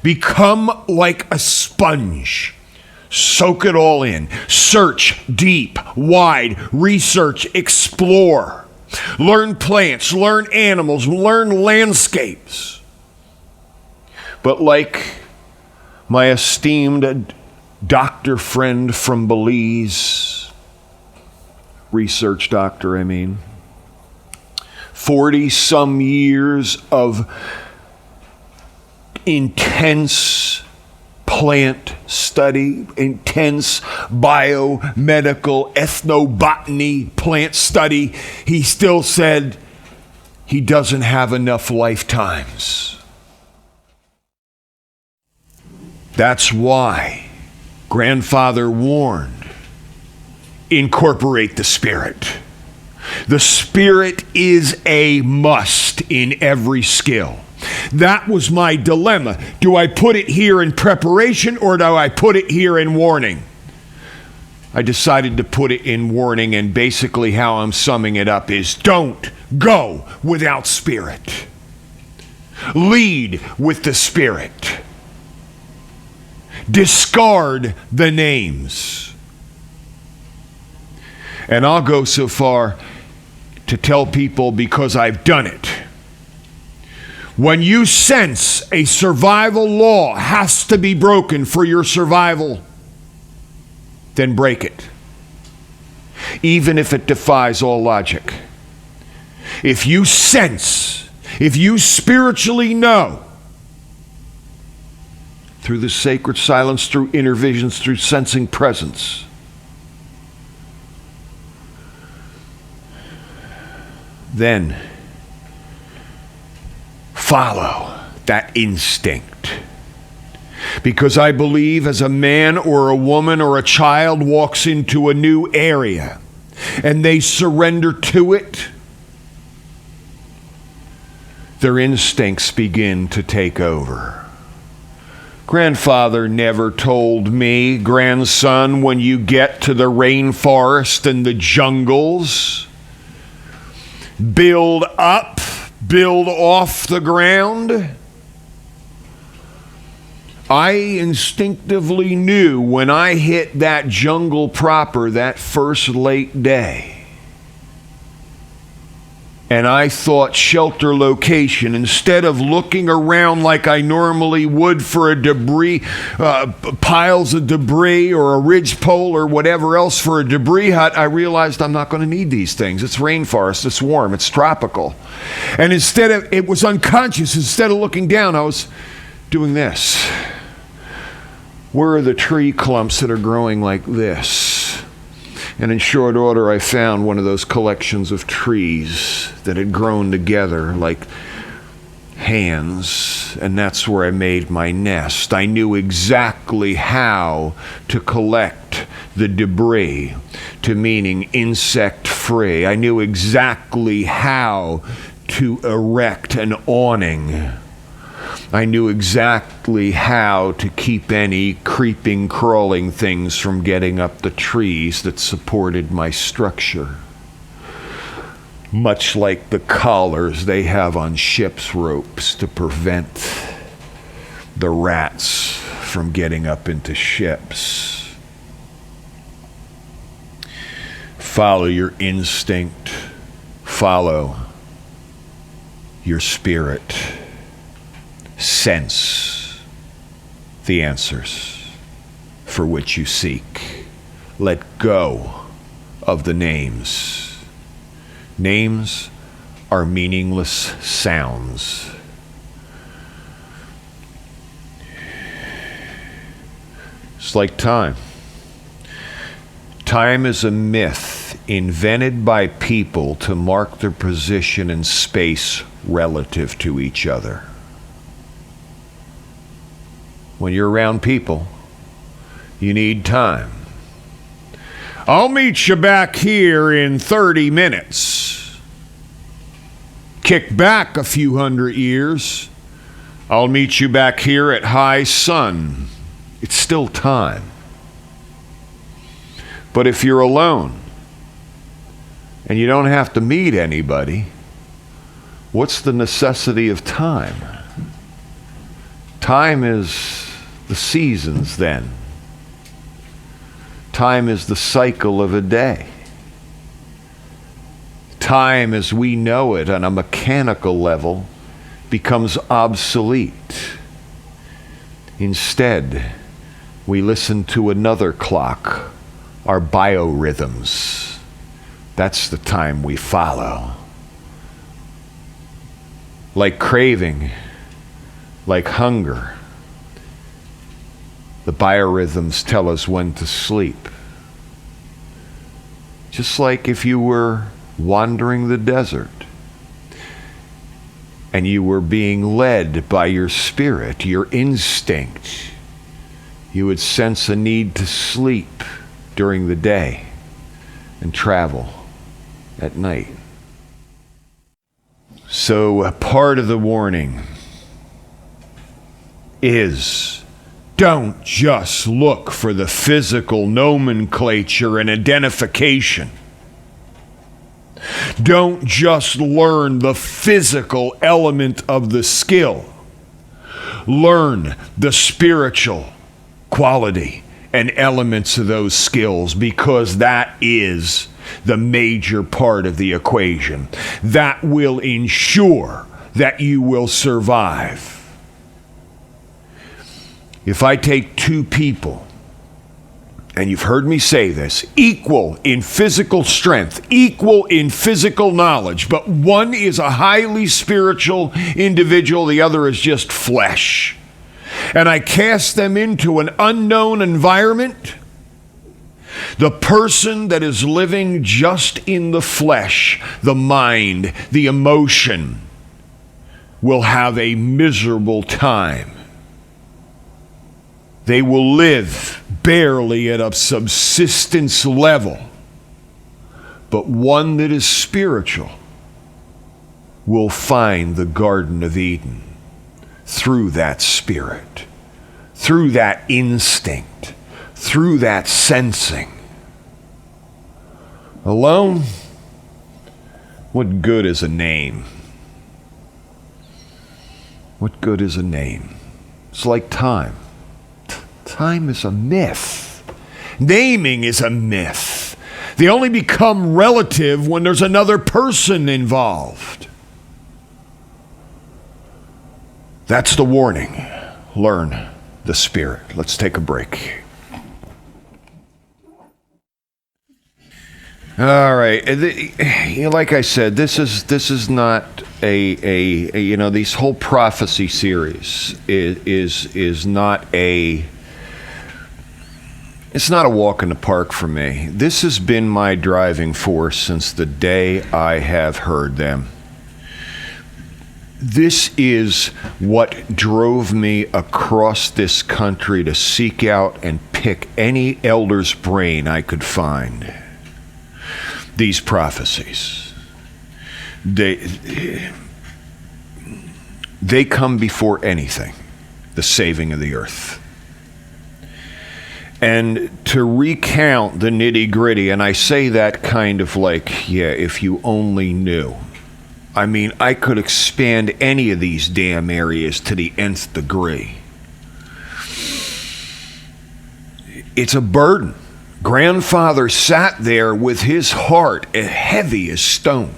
Become like a sponge. Soak it all in. Search deep, wide, research, explore. Learn plants, learn animals, learn landscapes. But like my esteemed doctor friend from Belize, research doctor, 40-some years of intense plant study, intense biomedical ethnobotany plant study, he still said he doesn't have enough lifetimes. That's why grandfather warned, incorporate the Spirit. The Spirit is a must in every skill. That was my dilemma. Do I put it here in preparation or do I put it here in warning? I decided to put it in warning, and basically how I'm summing it up is don't go without Spirit. Lead with the Spirit. Discard the names. And I'll go so far to tell people, because I've done it, when you sense a survival law has to be broken for your survival, then break it, even if it defies all logic. If you sense, if you spiritually know, through the sacred silence, through inner visions, through sensing presence, then follow that instinct. Because I believe as a man or a woman or a child walks into a new area and they surrender to it, their instincts begin to take over. Grandfather never told me, grandson, when you get to the rainforest and the jungles, build up, build off the ground. I instinctively knew when I hit that jungle proper that first late day, and I thought shelter location, instead of looking around like I normally would for a debris, piles of debris or a ridgepole or whatever else for a debris hut, I realized I'm not going to need these things. It's rainforest, it's warm, it's tropical. And it was unconscious. Instead of looking down, I was doing this. Where are the tree clumps that are growing like this? And in short order, I found one of those collections of trees that had grown together like hands, and that's where I made my nest. I knew exactly how to collect the debris to meaning insect-free. I knew exactly how to erect an awning. I knew exactly how to keep any creeping, crawling things from getting up the trees that supported my structure. Much like the collars they have on ships' ropes to prevent the rats from getting up into ships. Follow your instinct. Follow your spirit. Sense the answers for which you seek. Let go of the names. Names are meaningless sounds. It's like time. Time is a myth invented by people to mark their position in space relative to each other. When you're around people, you need time. I'll meet you back here in 30 minutes. Kick back a few hundred years. I'll meet you back here at high sun. It's still time. But if you're alone and you don't have to meet anybody, what's the necessity of time? Time is the seasons then. Time is the cycle of a day. Time as we know it on a mechanical level becomes obsolete. Instead, we listen to another clock, our biorhythms. That's the time we follow. Like craving, like hunger, the biorhythms tell us when to sleep. Just like if you were wandering the desert and you were being led by your spirit, your instinct, you would sense a need to sleep during the day and travel at night. So a part of the warning is, don't just look for the physical nomenclature and identification. Don't just learn the physical element of the skill. Learn the spiritual quality and elements of those skills, because that is the major part of the equation. That will ensure that you will survive. If I take two people, and you've heard me say this, equal in physical strength, equal in physical knowledge, but one is a highly spiritual individual, the other is just flesh, and I cast them into an unknown environment, the person that is living just in the flesh, the mind, the emotion, will have a miserable time. They will live barely at a subsistence level, but one that is spiritual will find the Garden of Eden through that spirit, through that instinct, through that sensing. Alone, what good is a name? What good is a name? It's like time. Time is a myth. Naming is a myth. They only become relative when there's another person involved. That's the warning. Learn the Spirit. Let's take a break. All right. Like I said, this is not a these whole prophecy series is not a. It's not a walk in the park for me. This has been my driving force since the day I have heard them. This is what drove me across this country to seek out and pick any elder's brain I could find. These prophecies. They come before anything, the saving of the earth. And to recount the nitty-gritty, and I say that kind of like, yeah, if you only knew. I mean, I could expand any of these damn areas to the nth degree. It's a burden. Grandfather sat there with his heart heavy as stone.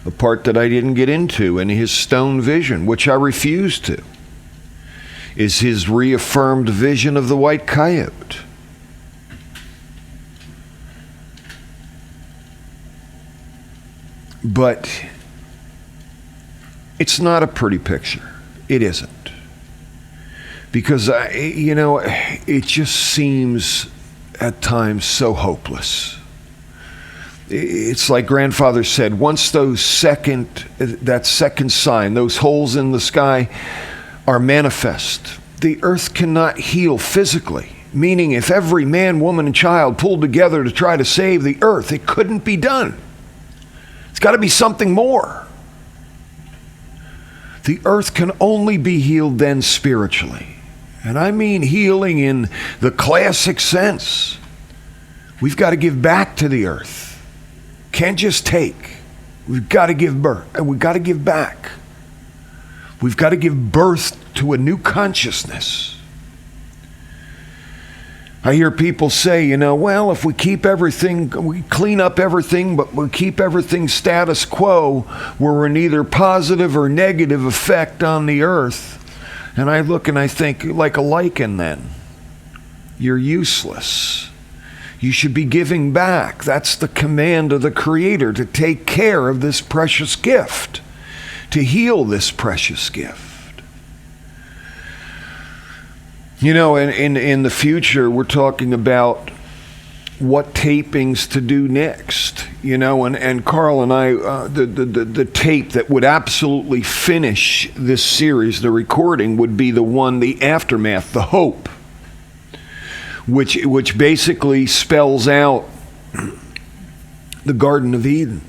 The part that I didn't get into in his stone vision, which I refused to, is his reaffirmed vision of the white coyote. But it's not a pretty picture. It isn't. Because, it just seems at times so hopeless. It's like Grandfather said, once that second sign, those holes in the sky are manifest, the earth cannot heal physically. Meaning if every man, woman, and child pulled together to try to save the earth, it couldn't be done. It's got to be something more. The earth can only be healed then spiritually. And I mean healing in the classic sense. We've got to give back to the earth. Can't just take. We've got to give birth. And we've got to give back. We've got to give birth to a new consciousness. I hear people say, well, if we keep everything, we clean up everything, but we keep everything status quo, we're in either positive or negative effect on the earth. And I look and I think, like a lichen then. You're useless. You should be giving back. That's the command of the Creator, to take care of this precious gift, to heal this precious gift. In the future, we're talking about what tapings to do next, and Carl and I, the tape that would absolutely finish this series, the recording, would be the aftermath, the hope, which basically spells out the Garden of Eden,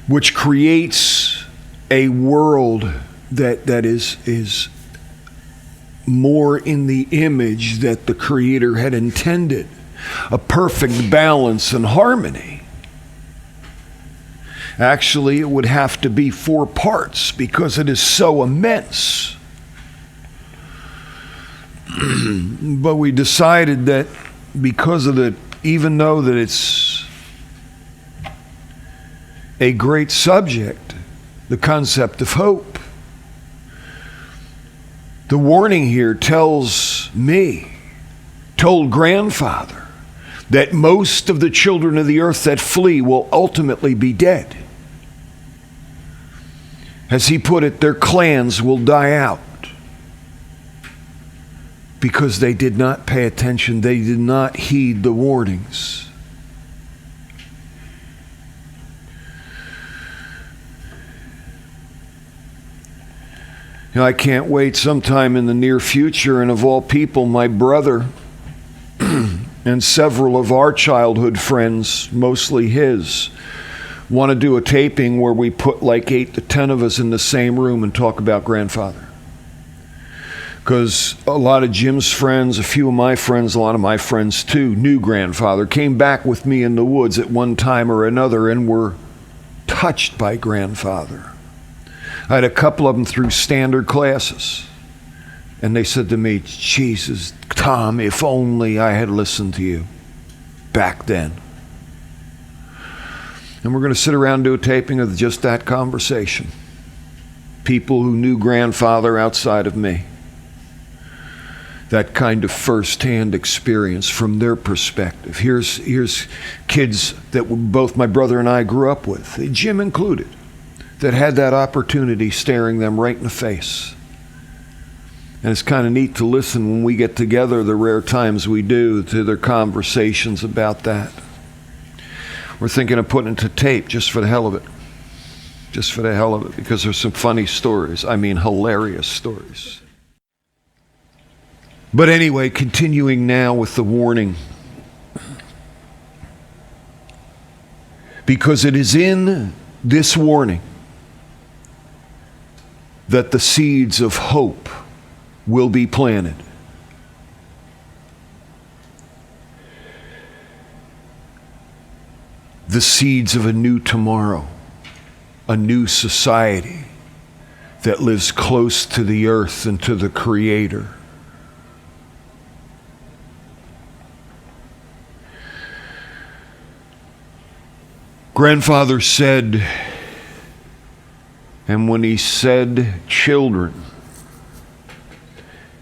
which creates a world that is more in the image that the Creator had intended, a perfect balance and harmony. Actually, it would have to be 4 parts because it is so immense. But we decided that because of even though that it's a great subject, the concept of hope, the warning here told Grandfather, that most of the children of the earth that flee will ultimately be dead. As he put it, their clans will die out because they did not pay attention. They did not heed the warnings. I can't wait sometime in the near future, and of all people, my brother and several of our childhood friends, mostly his, want to do a taping where we put like 8 to 10 of us in the same room and talk about grandfather. Because a lot of Jim's friends, a few of my friends, a lot of my friends too, knew grandfather, came back with me in the woods at one time or another and were touched by grandfather. I had a couple of them through standard classes. And they said to me, Jesus, Tom, if only I had listened to you back then. And we're going to sit around and do a taping of just that conversation. People who knew grandfather outside of me. That kind of first-hand experience from their perspective. Here's kids that both my brother and I grew up with, Jim included, that had that opportunity staring them right in the face. And it's kind of neat to listen when we get together, the rare times we do, to their conversations about that. We're thinking of putting it to tape just for the hell of it. Just for the hell of it, because there's some funny stories. I mean, hilarious stories. But anyway, continuing now with the warning. Because it is in this warning that the seeds of hope will be planted. The seeds of a new tomorrow, a new society that lives close to the earth and to the Creator. Grandfather said, and when he said children,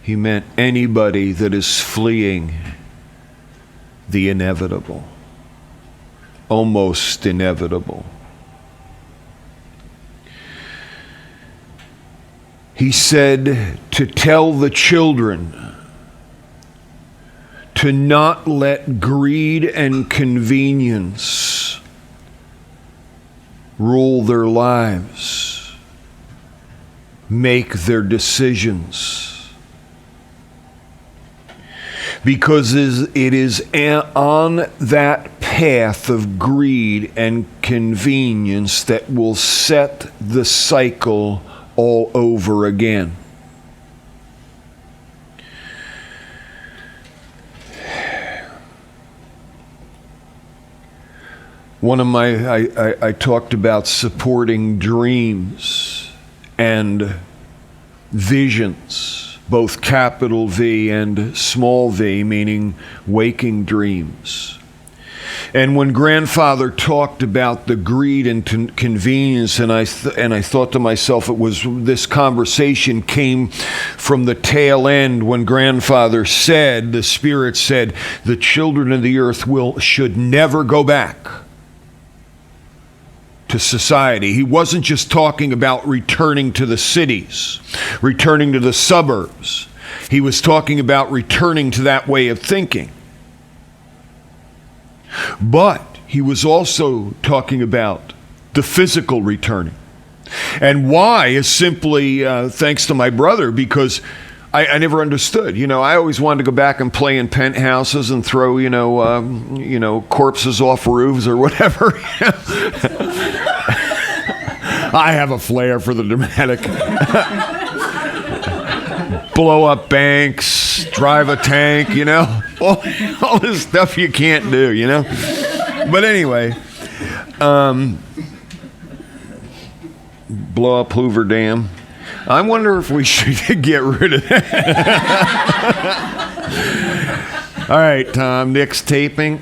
he meant anybody that is fleeing the inevitable, almost inevitable. He said to tell the children to not let greed and convenience rule their lives. Make their decisions. Because it is on that path of greed and convenience that will set the cycle all over again. I talked about supporting dreams and visions, both capital V and small v, meaning waking dreams. And when grandfather talked about the greed and convenience, and I thought to myself, this conversation came from the tail end when grandfather said, the Spirit said, the children of the earth should never go back to society. He wasn't just talking about returning to the cities, returning to the suburbs. He was talking about returning to that way of thinking. But he was also talking about the physical returning. And why is simply thanks to my brother, because I never understood. I always wanted to go back and play in penthouses and throw, corpses off roofs or whatever. I have a flair for the dramatic. Blow up banks, drive a tank, all this stuff you can't do, But anyway, blow up Hoover Dam. I wonder if we should get rid of that. All right, Tom, next taping.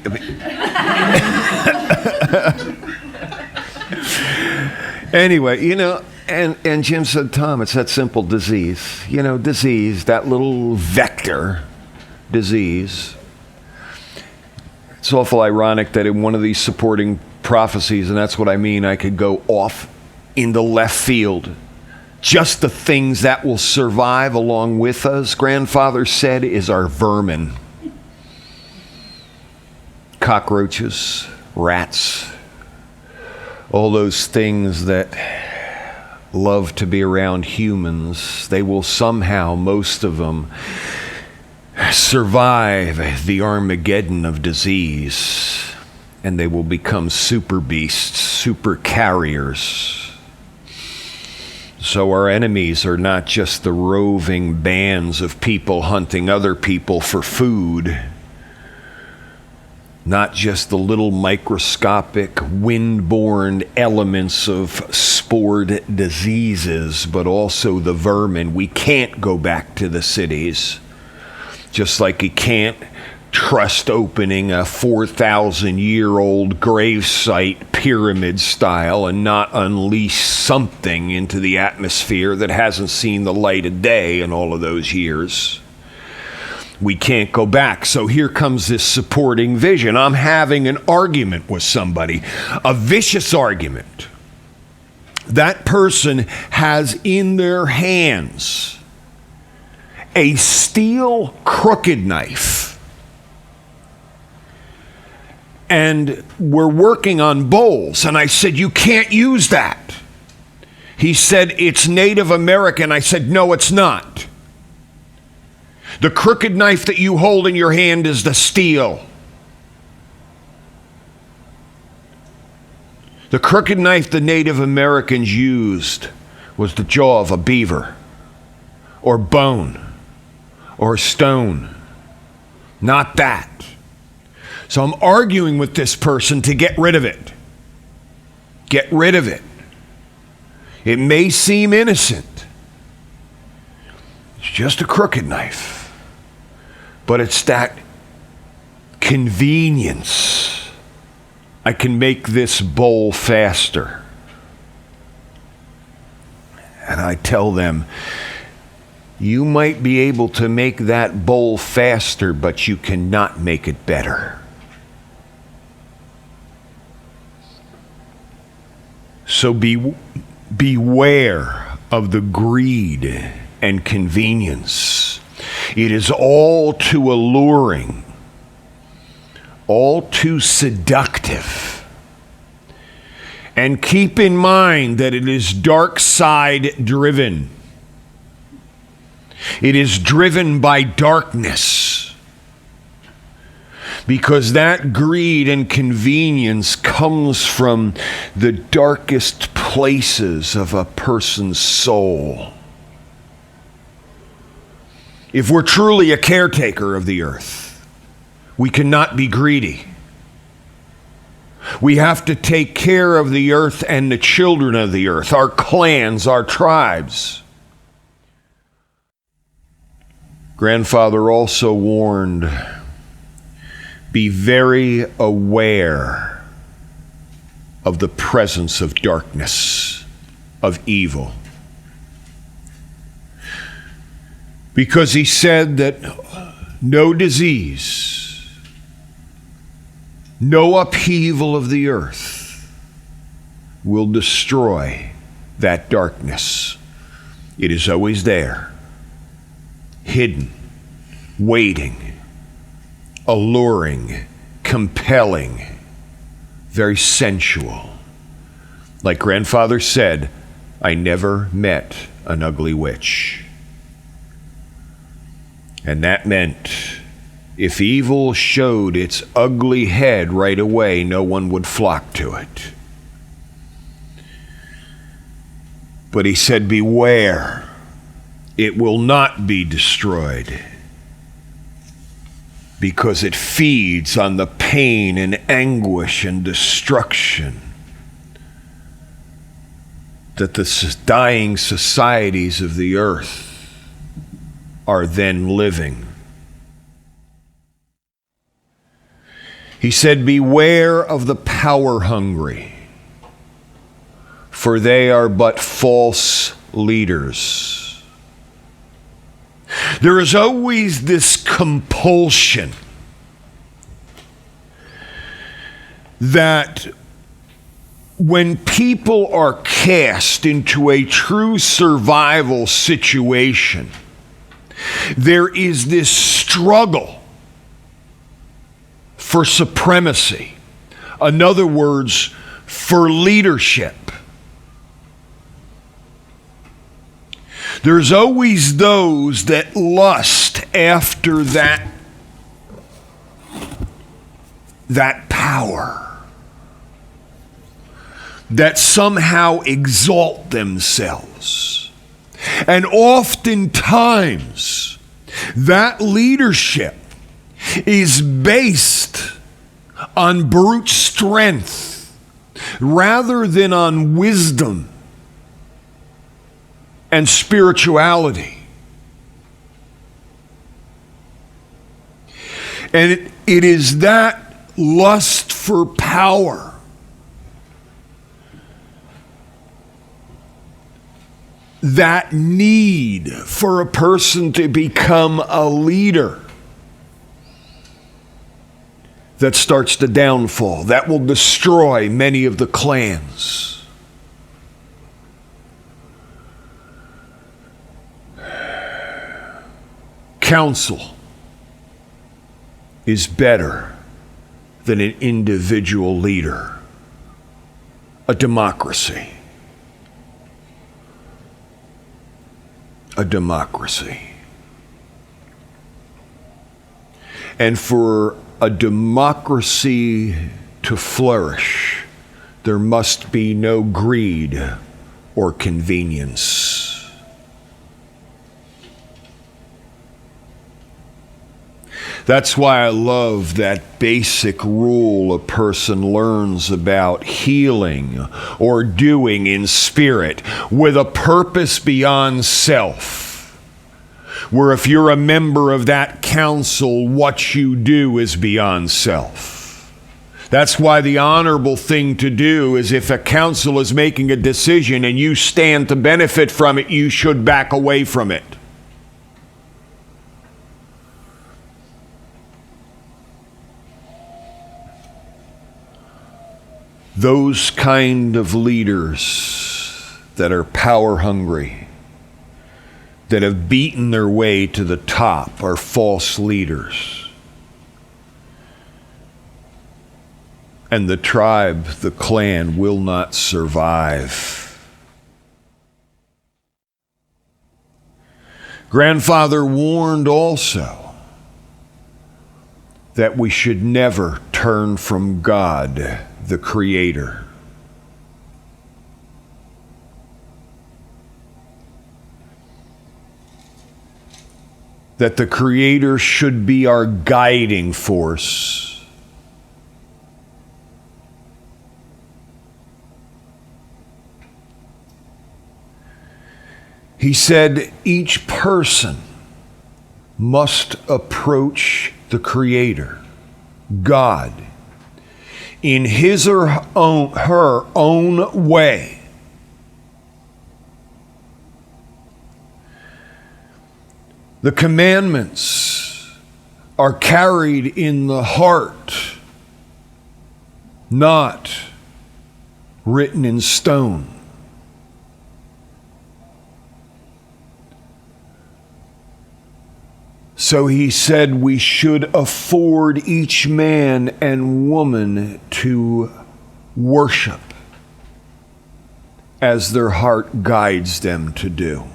Anyway, and Jim said, Tom, it's that simple disease. Disease, that little vector disease. It's awful ironic that in one of these supporting prophecies, and that's what I mean, I could go off in the left field. Just the things that will survive along with us, grandfather said, is our vermin. Cockroaches, rats, all those things that love to be around humans, they will somehow, most of them, survive the Armageddon of disease, and they will become super beasts, super carriers. So our enemies are not just the roving bands of people hunting other people for food, not just the little microscopic wind-borne elements of spored diseases, but also the vermin. We can't go back to the cities, just like you can't trust opening a 4,000-year-old gravesite pyramid style and not unleash something into the atmosphere that hasn't seen the light of day in all of those years. We can't go back. So here comes this supporting vision. I'm having an argument with somebody, a vicious argument. That person has in their hands a steel crooked knife. And we're working on bowls. And I said, you can't use that. He said, it's Native American. I said, no, it's not. The crooked knife that you hold in your hand is the steel. The crooked knife the Native Americans used was the jaw of a beaver or bone or stone. Not that. So I'm arguing with this person to get rid of it. Get rid of it. It may seem innocent. It's just a crooked knife. But it's that convenience. I can make this bowl faster. And I tell them, you might be able to make that bowl faster, but you cannot make it better. So beware of the greed and convenience. It is all too alluring, all too seductive. And keep in mind that it is dark side driven. It is driven by darkness. Because that greed and convenience comes from the darkest places of a person's soul. If we're truly a caretaker of the earth, we cannot be greedy. We have to take care of the earth and the children of the earth, our clans, our tribes. Grandfather also warned, be very aware of the presence of darkness, of evil. Because he said that no disease, no upheaval of the earth will destroy that darkness. It is always there, hidden, waiting, alluring, compelling, very sensual. Like Grandfather said, I never met an ugly witch. And that meant if evil showed its ugly head right away, no one would flock to it. But he said, beware, it will not be destroyed, because it feeds on the pain and anguish and destruction that the dying societies of the earth are then living. He said, beware of the power hungry, for they are but false leaders. There is always this compulsion that when people are cast into a true survival situation, there is this struggle for supremacy. In other words, for leadership. There's always those that lust after that power, that somehow exalt themselves. And oftentimes, that leadership is based on brute strength rather than on wisdom and spirituality. And it is that lust for power that need for a person to become a leader that starts the downfall, that will destroy many of the clans. Counsel is better than an individual leader. A democracy. A democracy. And for a democracy to flourish, there must be no greed or convenience. That's why I love that basic rule a person learns about healing or doing in spirit with a purpose beyond self. Where if you're a member of that council, what you do is beyond self. That's why the honorable thing to do is if a council is making a decision and you stand to benefit from it, you should back away from it. Those kind of leaders that are power hungry, that have beaten their way to the top, are false leaders. And the tribe, the clan, will not survive. Grandfather warned also that we should never turn from God, the Creator. That the Creator should be our guiding force. He said each person must approach the Creator, God, in his or her own way. The commandments are carried in the heart, not written in stone. So he said we should afford each man and woman to worship as their heart guides them to do.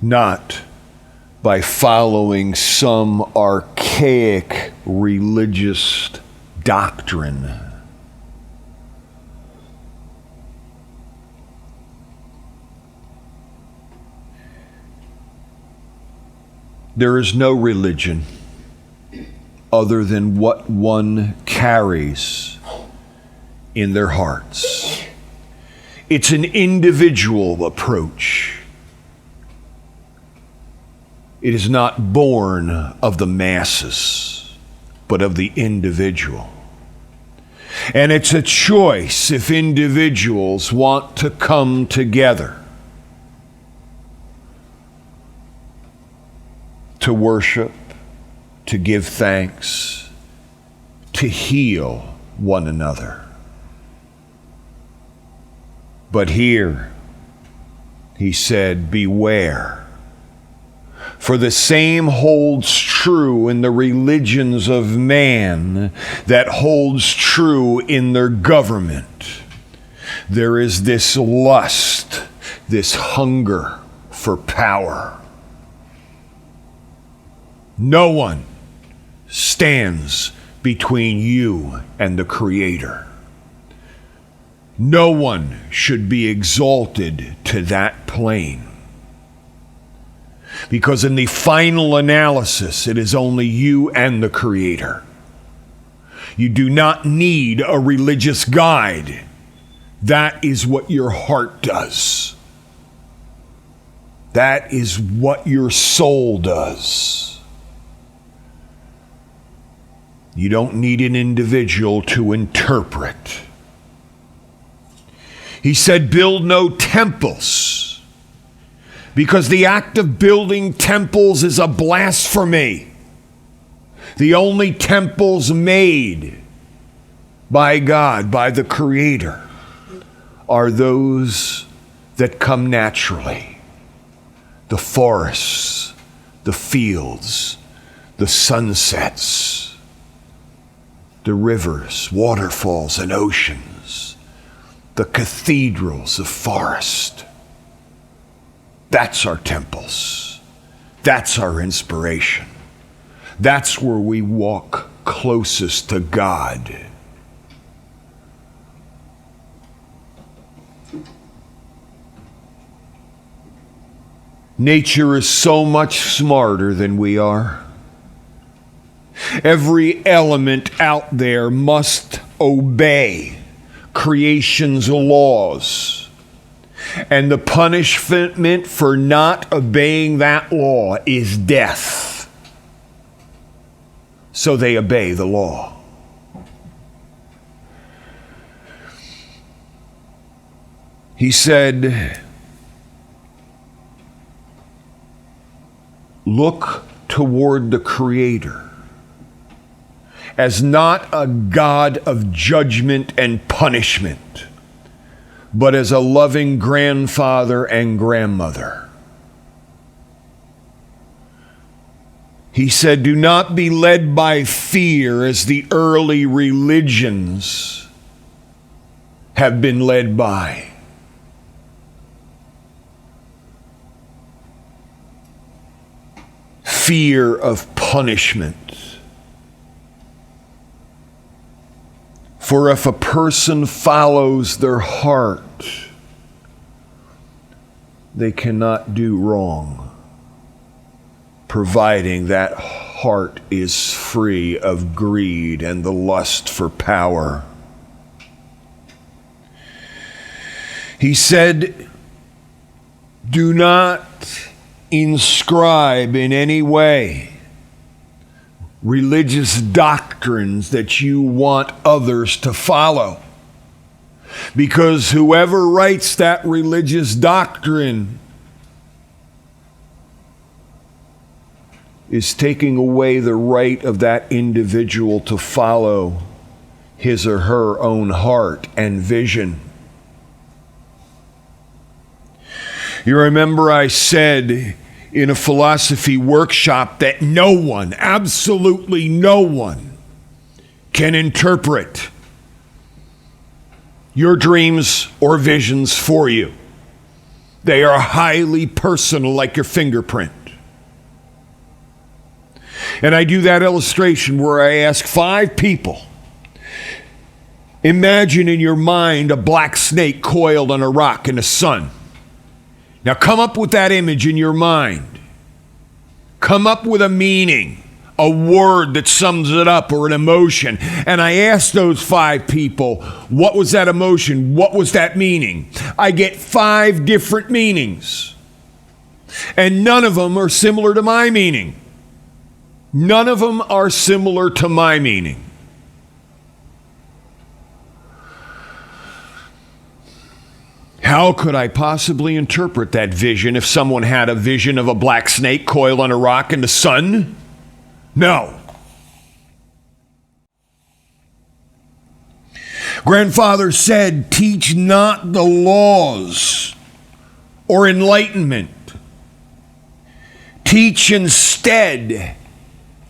Not by following some archaic religious doctrine. There is no religion other than what one carries in their hearts. It's an individual approach. It is not born of the masses, but of the individual. And it's a choice if individuals want to come together to worship, to give thanks, to heal one another. But here, he said, beware. For the same holds true in the religions of man that holds true in their government. There is this lust this hunger for power. No one stands between you and the Creator. No one should be exalted to that plane. Because in the final analysis, it is only you and the Creator. You do not need a religious guide. That is what your heart does. That is what your soul does. You don't need an individual to interpret. He said, build no temples, because the act of building temples is a blasphemy. The only temples made by God, by the Creator, are those that come naturally. The forests, the fields, the sunsets, the rivers, waterfalls, and oceans, the cathedrals of forest. That's our temples. That's our inspiration. That's where we walk closest to God. Nature is so much smarter than we are. Every element out there must obey creation's laws. And the punishment for not obeying that law is death. So they obey the law. He said, look toward the Creator as not a God of judgment and punishment, but as a loving grandfather and grandmother. He said, do not be led by fear as the early religions have been led by. Fear of punishment. For if a person follows their heart, they cannot do wrong, providing that heart is free of greed and the lust for power. He said, do not inscribe in any way religious doctrines that you want others to follow. Because whoever writes that religious doctrine is taking away the right of that individual to follow his or her own heart and vision. You remember I said in a philosophy workshop that no one, absolutely no one, can interpret your dreams or visions for you. They are highly personal, like your fingerprint. And I do that illustration where I ask 5 people, imagine in your mind a black snake coiled on a rock in the sun. Now come up with that image in your mind. Come up with a meaning, a word that sums it up, or an emotion. And I ask those 5 people, what was that emotion? What was that meaning? I get 5 different meanings. And none of them are similar to my meaning. None of them are similar to my meaning. How could I possibly interpret that vision if someone had a vision of a black snake coiled on a rock in the sun? No. Grandfather said, teach not the laws or enlightenment. Teach instead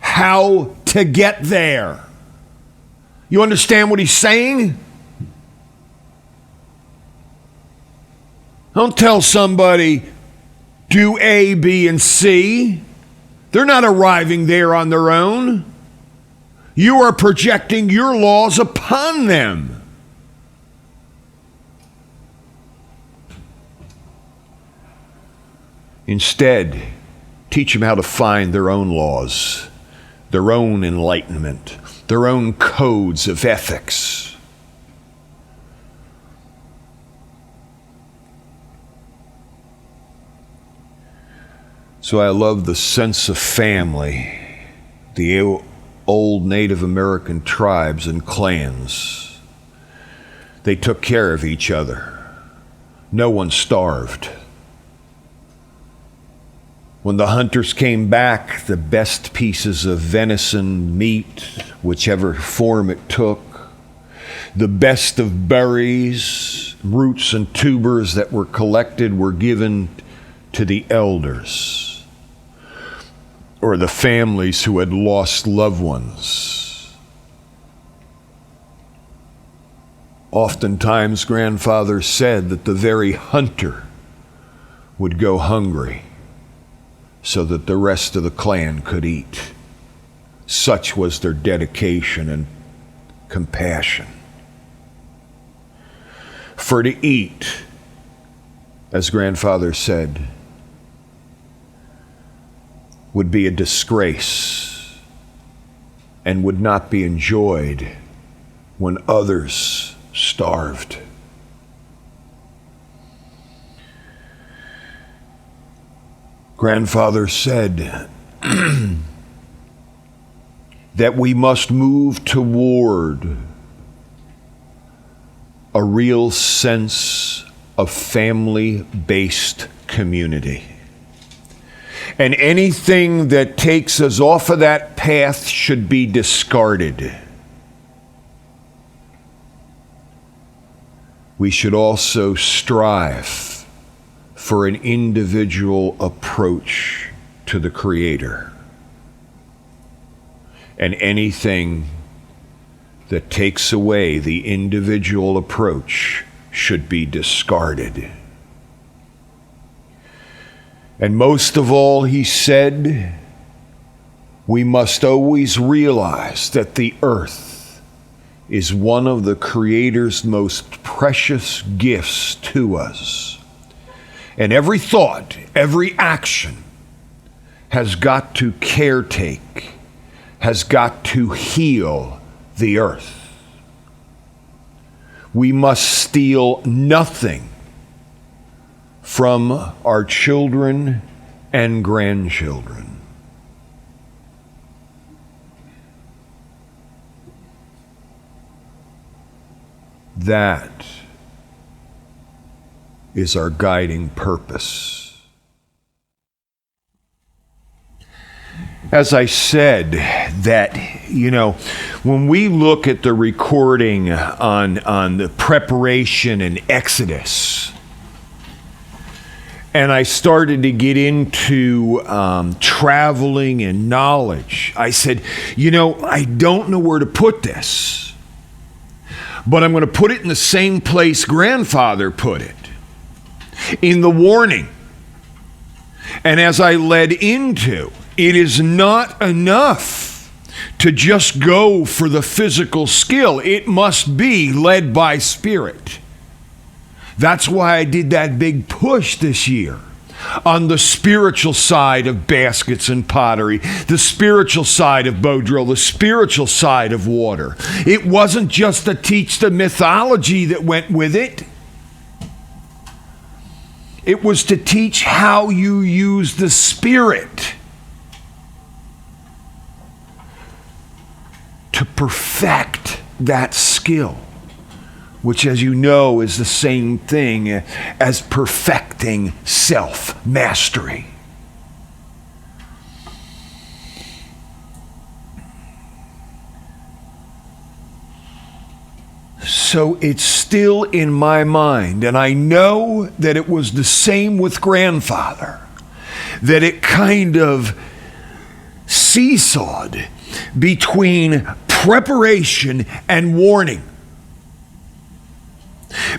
how to get there. You understand what he's saying? Don't tell somebody, do A, B, and C. They're not arriving there on their own. You are projecting your laws upon them. Instead, teach them how to find their own laws, their own enlightenment, their own codes of ethics. So I love the sense of family, the old Native American tribes and clans. They took care of each other. No one starved. When the hunters came back, the best pieces of venison, meat, whichever form it took, the best of berries, roots, and tubers that were collected were given to the elders or the families who had lost loved ones. Oftentimes, grandfather said that the very hunter would go hungry so that the rest of the clan could eat. Such was their dedication and compassion. For to eat, as grandfather said, would be a disgrace and would not be enjoyed when others starved. Grandfather said that we must move toward a real sense of family-based community. And anything that takes us off of that path should be discarded. We should also strive for an individual approach to the Creator. And anything that takes away the individual approach should be discarded. And most of all, he said, we must always realize that the earth is one of the Creator's most precious gifts to us. And every thought, every action has got to caretake, has got to heal the earth. We must steal nothing from our children and grandchildren. That is our guiding purpose. As I said, that, when we look at the recording on the preparation in Exodus, and I started to get into traveling and knowledge, I said, I don't know where to put this, but I'm going to put it in the same place grandfather put it, in the warning. And as I led into, it is not enough to just go for the physical skill. It must be led by Spirit. That's why I did that big push this year on the spiritual side of baskets and pottery, the spiritual side of bow drill, the spiritual side of water. It wasn't just to teach the mythology that went with it. It was to teach how you use the Spirit to perfect that skill, which, as you know, is the same thing as perfecting self-mastery. So it's still in my mind, and I know that it was the same with grandfather, that it kind of seesawed between preparation and warning.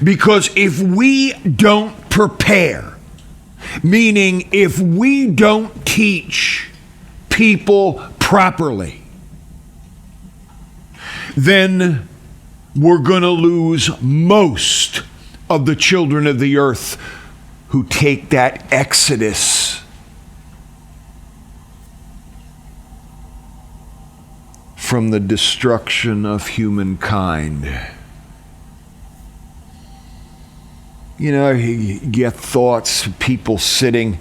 Because if we don't prepare. Meaning, if we don't teach people properly, then we're going to lose most of the children of the earth who take that exodus from the destruction of humankind. You know, you get thoughts of people sitting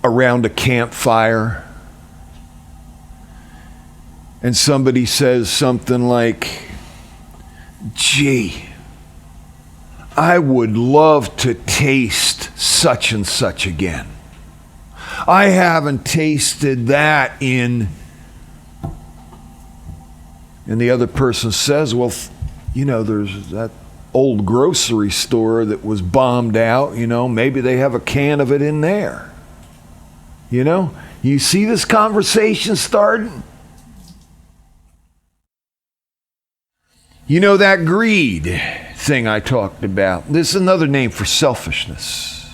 around a campfire, and somebody says something like, gee, I would love to taste such and such again. I haven't tasted that in... And the other person says, well, you know, there's that old grocery store that was bombed out, you know, maybe they have a can of it in there. You know, you see this conversation starting? You know, that greed thing I talked about, this is another name for selfishness.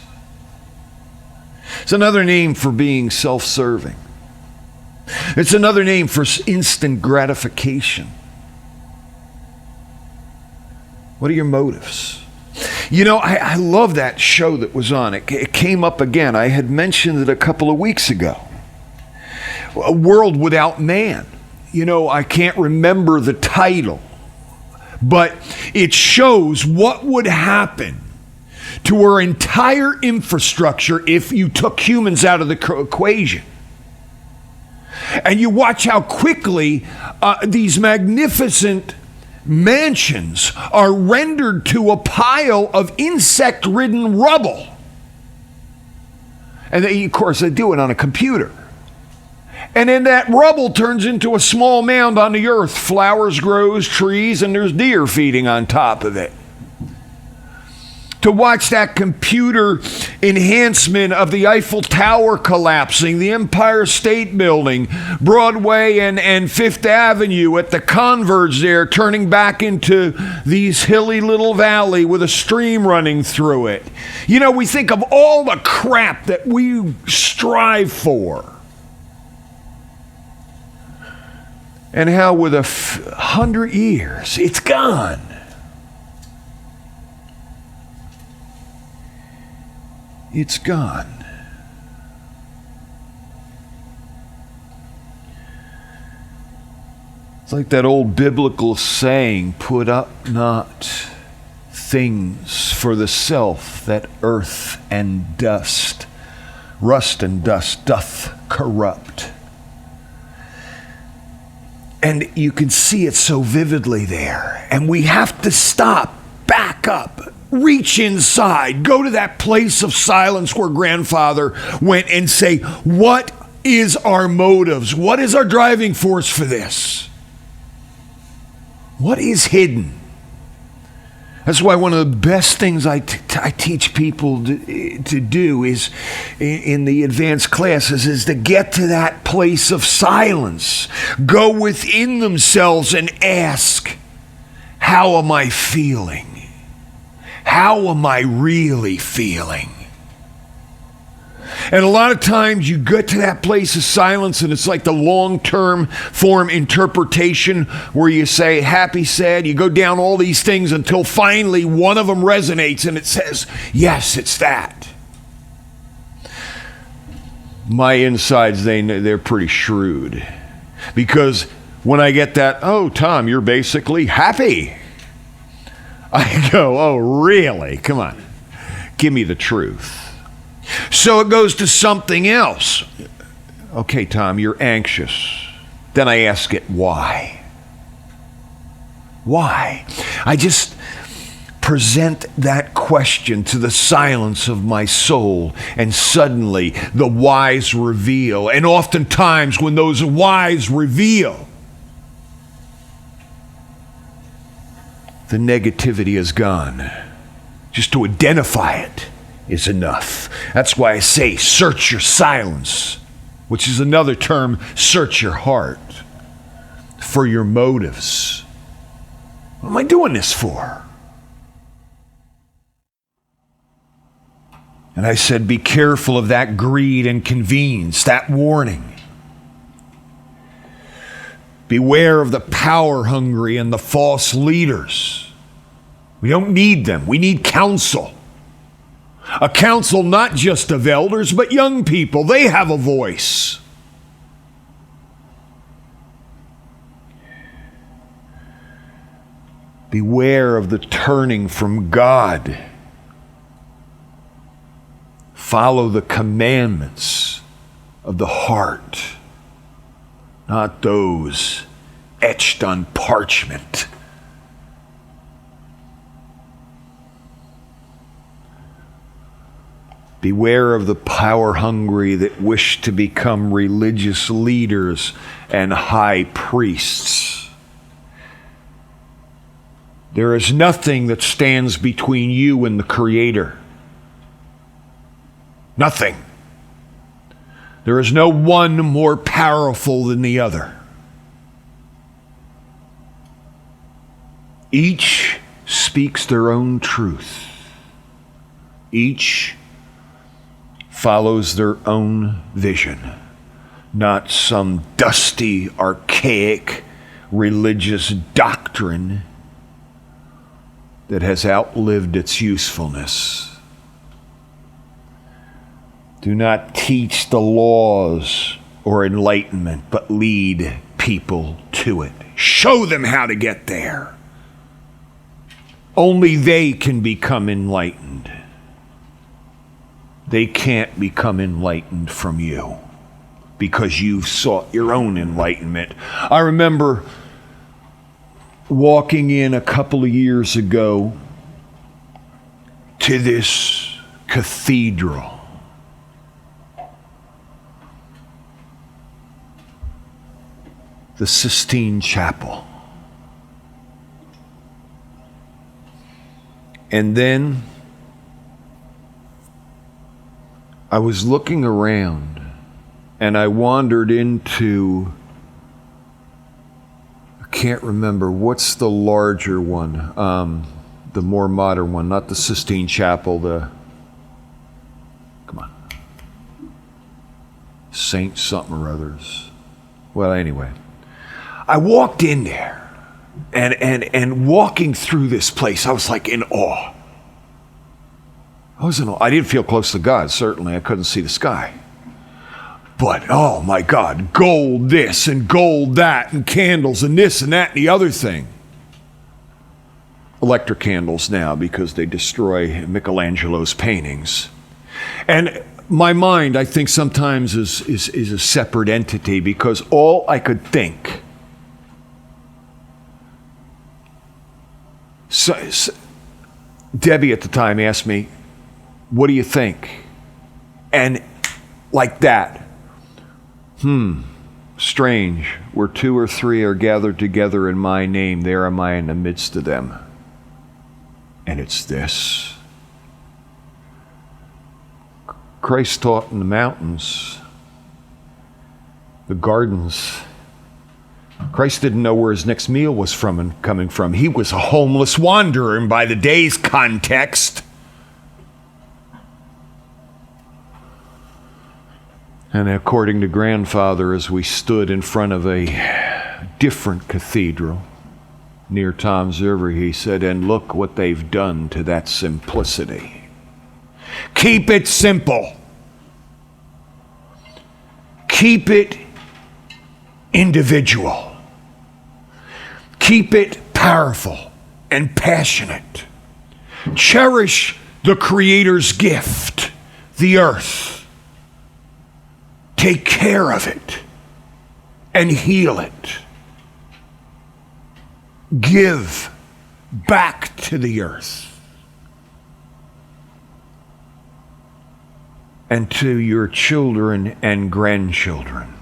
It's another name for being self-serving. It's another name for instant gratification. What are your motives? You know, I love that show that was on. It came up again. I had mentioned it a couple of weeks ago. A World Without Man. You know, I can't remember the title, but it shows what would happen to our entire infrastructure if you took humans out of the equation. And you watch how quickly these magnificent mansions are rendered to a pile of insect-ridden rubble. And they, of course, they do it on a computer. And then that rubble turns into a small mound on the earth. Flowers grows, trees, and there's deer feeding on top of it. To watch that computer enhancement of the Eiffel Tower collapsing, the Empire State Building, Broadway and Fifth Avenue at the converge there turning back into these hilly little valley with a stream running through it. You know, we think of all the crap that we strive for. And how with 100 years, it's gone. It's gone. It's like that old biblical saying, put up not things for the self that earth and dust, rust and dust doth corrupt. And you can see it so vividly there. And we have to stop, back up, reach inside, go to that place of silence where grandfather went and say, what is our motives? What is our driving force for this? What is hidden? That's why one of the best things I teach people to do is, in the advanced classes, is to get to that place of silence. Go within themselves and ask, how am I feeling? How am I really feeling? And a lot of times you get to that place of silence and it's like the long-term form interpretation where you say happy, sad, you go down all these things until finally one of them resonates and it says, yes, it's that. My insides, they're pretty shrewd. Because when I get that, oh, Tom, you're basically happy. I go, oh, really? Come on. Give me the truth. So it goes to something else. Okay, Tom, you're anxious. Then I ask it, why? Why? I just present that question to the silence of my soul, and suddenly the whys reveal. And oftentimes when those whys reveal, the negativity is gone. Just to identify it is enough. That's why I say search your silence, which is another term, search your heart for your motives. What am I doing this for? And I said, be careful of that greed and convenience, that warning. Beware of the power hungry and the false leaders. We don't need them. We need counsel. A council not just of elders, but young people. They have a voice. Beware of the turning from God. Follow the commandments of the heart, not those etched on parchment. Beware of the power hungry that wish to become religious leaders and high priests. There is nothing that stands between you and the Creator. Nothing. There is no one more powerful than the other. Each speaks their own truth. Each follows their own vision, not some dusty, archaic religious doctrine that has outlived its usefulness. Do not teach the laws or enlightenment, but lead people to it. Show them how to get there. Only they can become enlightened. They can't become enlightened from you because you've sought your own enlightenment. I remember walking in a couple of years ago to this cathedral. The Sistine Chapel. And then I was looking around and I wandered into, I can't remember, what's the larger one? The more modern one, not the Sistine Chapel, come on, Saint something or others. Well, anyway, I walked in there and walking through this place, I was like in awe. I didn't feel close to God, certainly. I couldn't see the sky. But, oh my God, gold this and gold that and candles and this and that and the other thing. Electric candles now because they destroy Michelangelo's paintings. And my mind, I think, sometimes is a separate entity because all I could think. So, Debbie at the time asked me, what do you think? And like that, strange, where two or three are gathered together in my name, there am I in the midst of them. And it's this. Christ taught in the mountains, the gardens. Christ didn't know where his next meal was from and coming from. He was a homeless wanderer, and by the day's context, and according to Grandfather, as we stood in front of a different cathedral near Tom's River, he said, and look what they've done to that simplicity. Keep it simple. Keep it individual. Keep it powerful and passionate. Cherish the Creator's gift, the earth. Take care of it and heal it. Give back to the earth and to your children and grandchildren.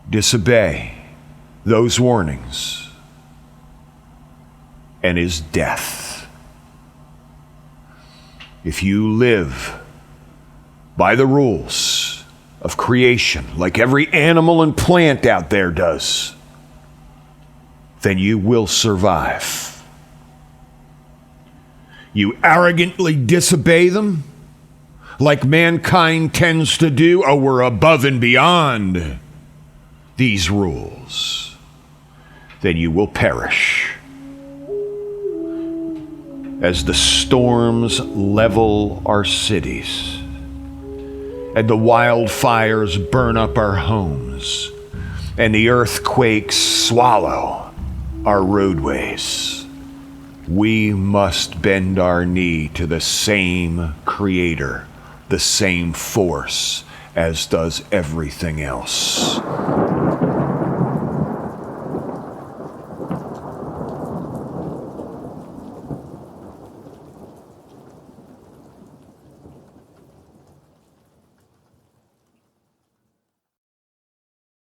Disobey those warnings and is death. If you live by the rules of creation, like every animal and plant out there does, then you will survive. You arrogantly disobey them, like mankind tends to do. Oh, we're above and beyond these rules. Then you will perish as the storms level our cities and the wildfires burn up our homes and the earthquakes swallow our roadways. We must bend our knee to the same Creator, the same force as does everything else.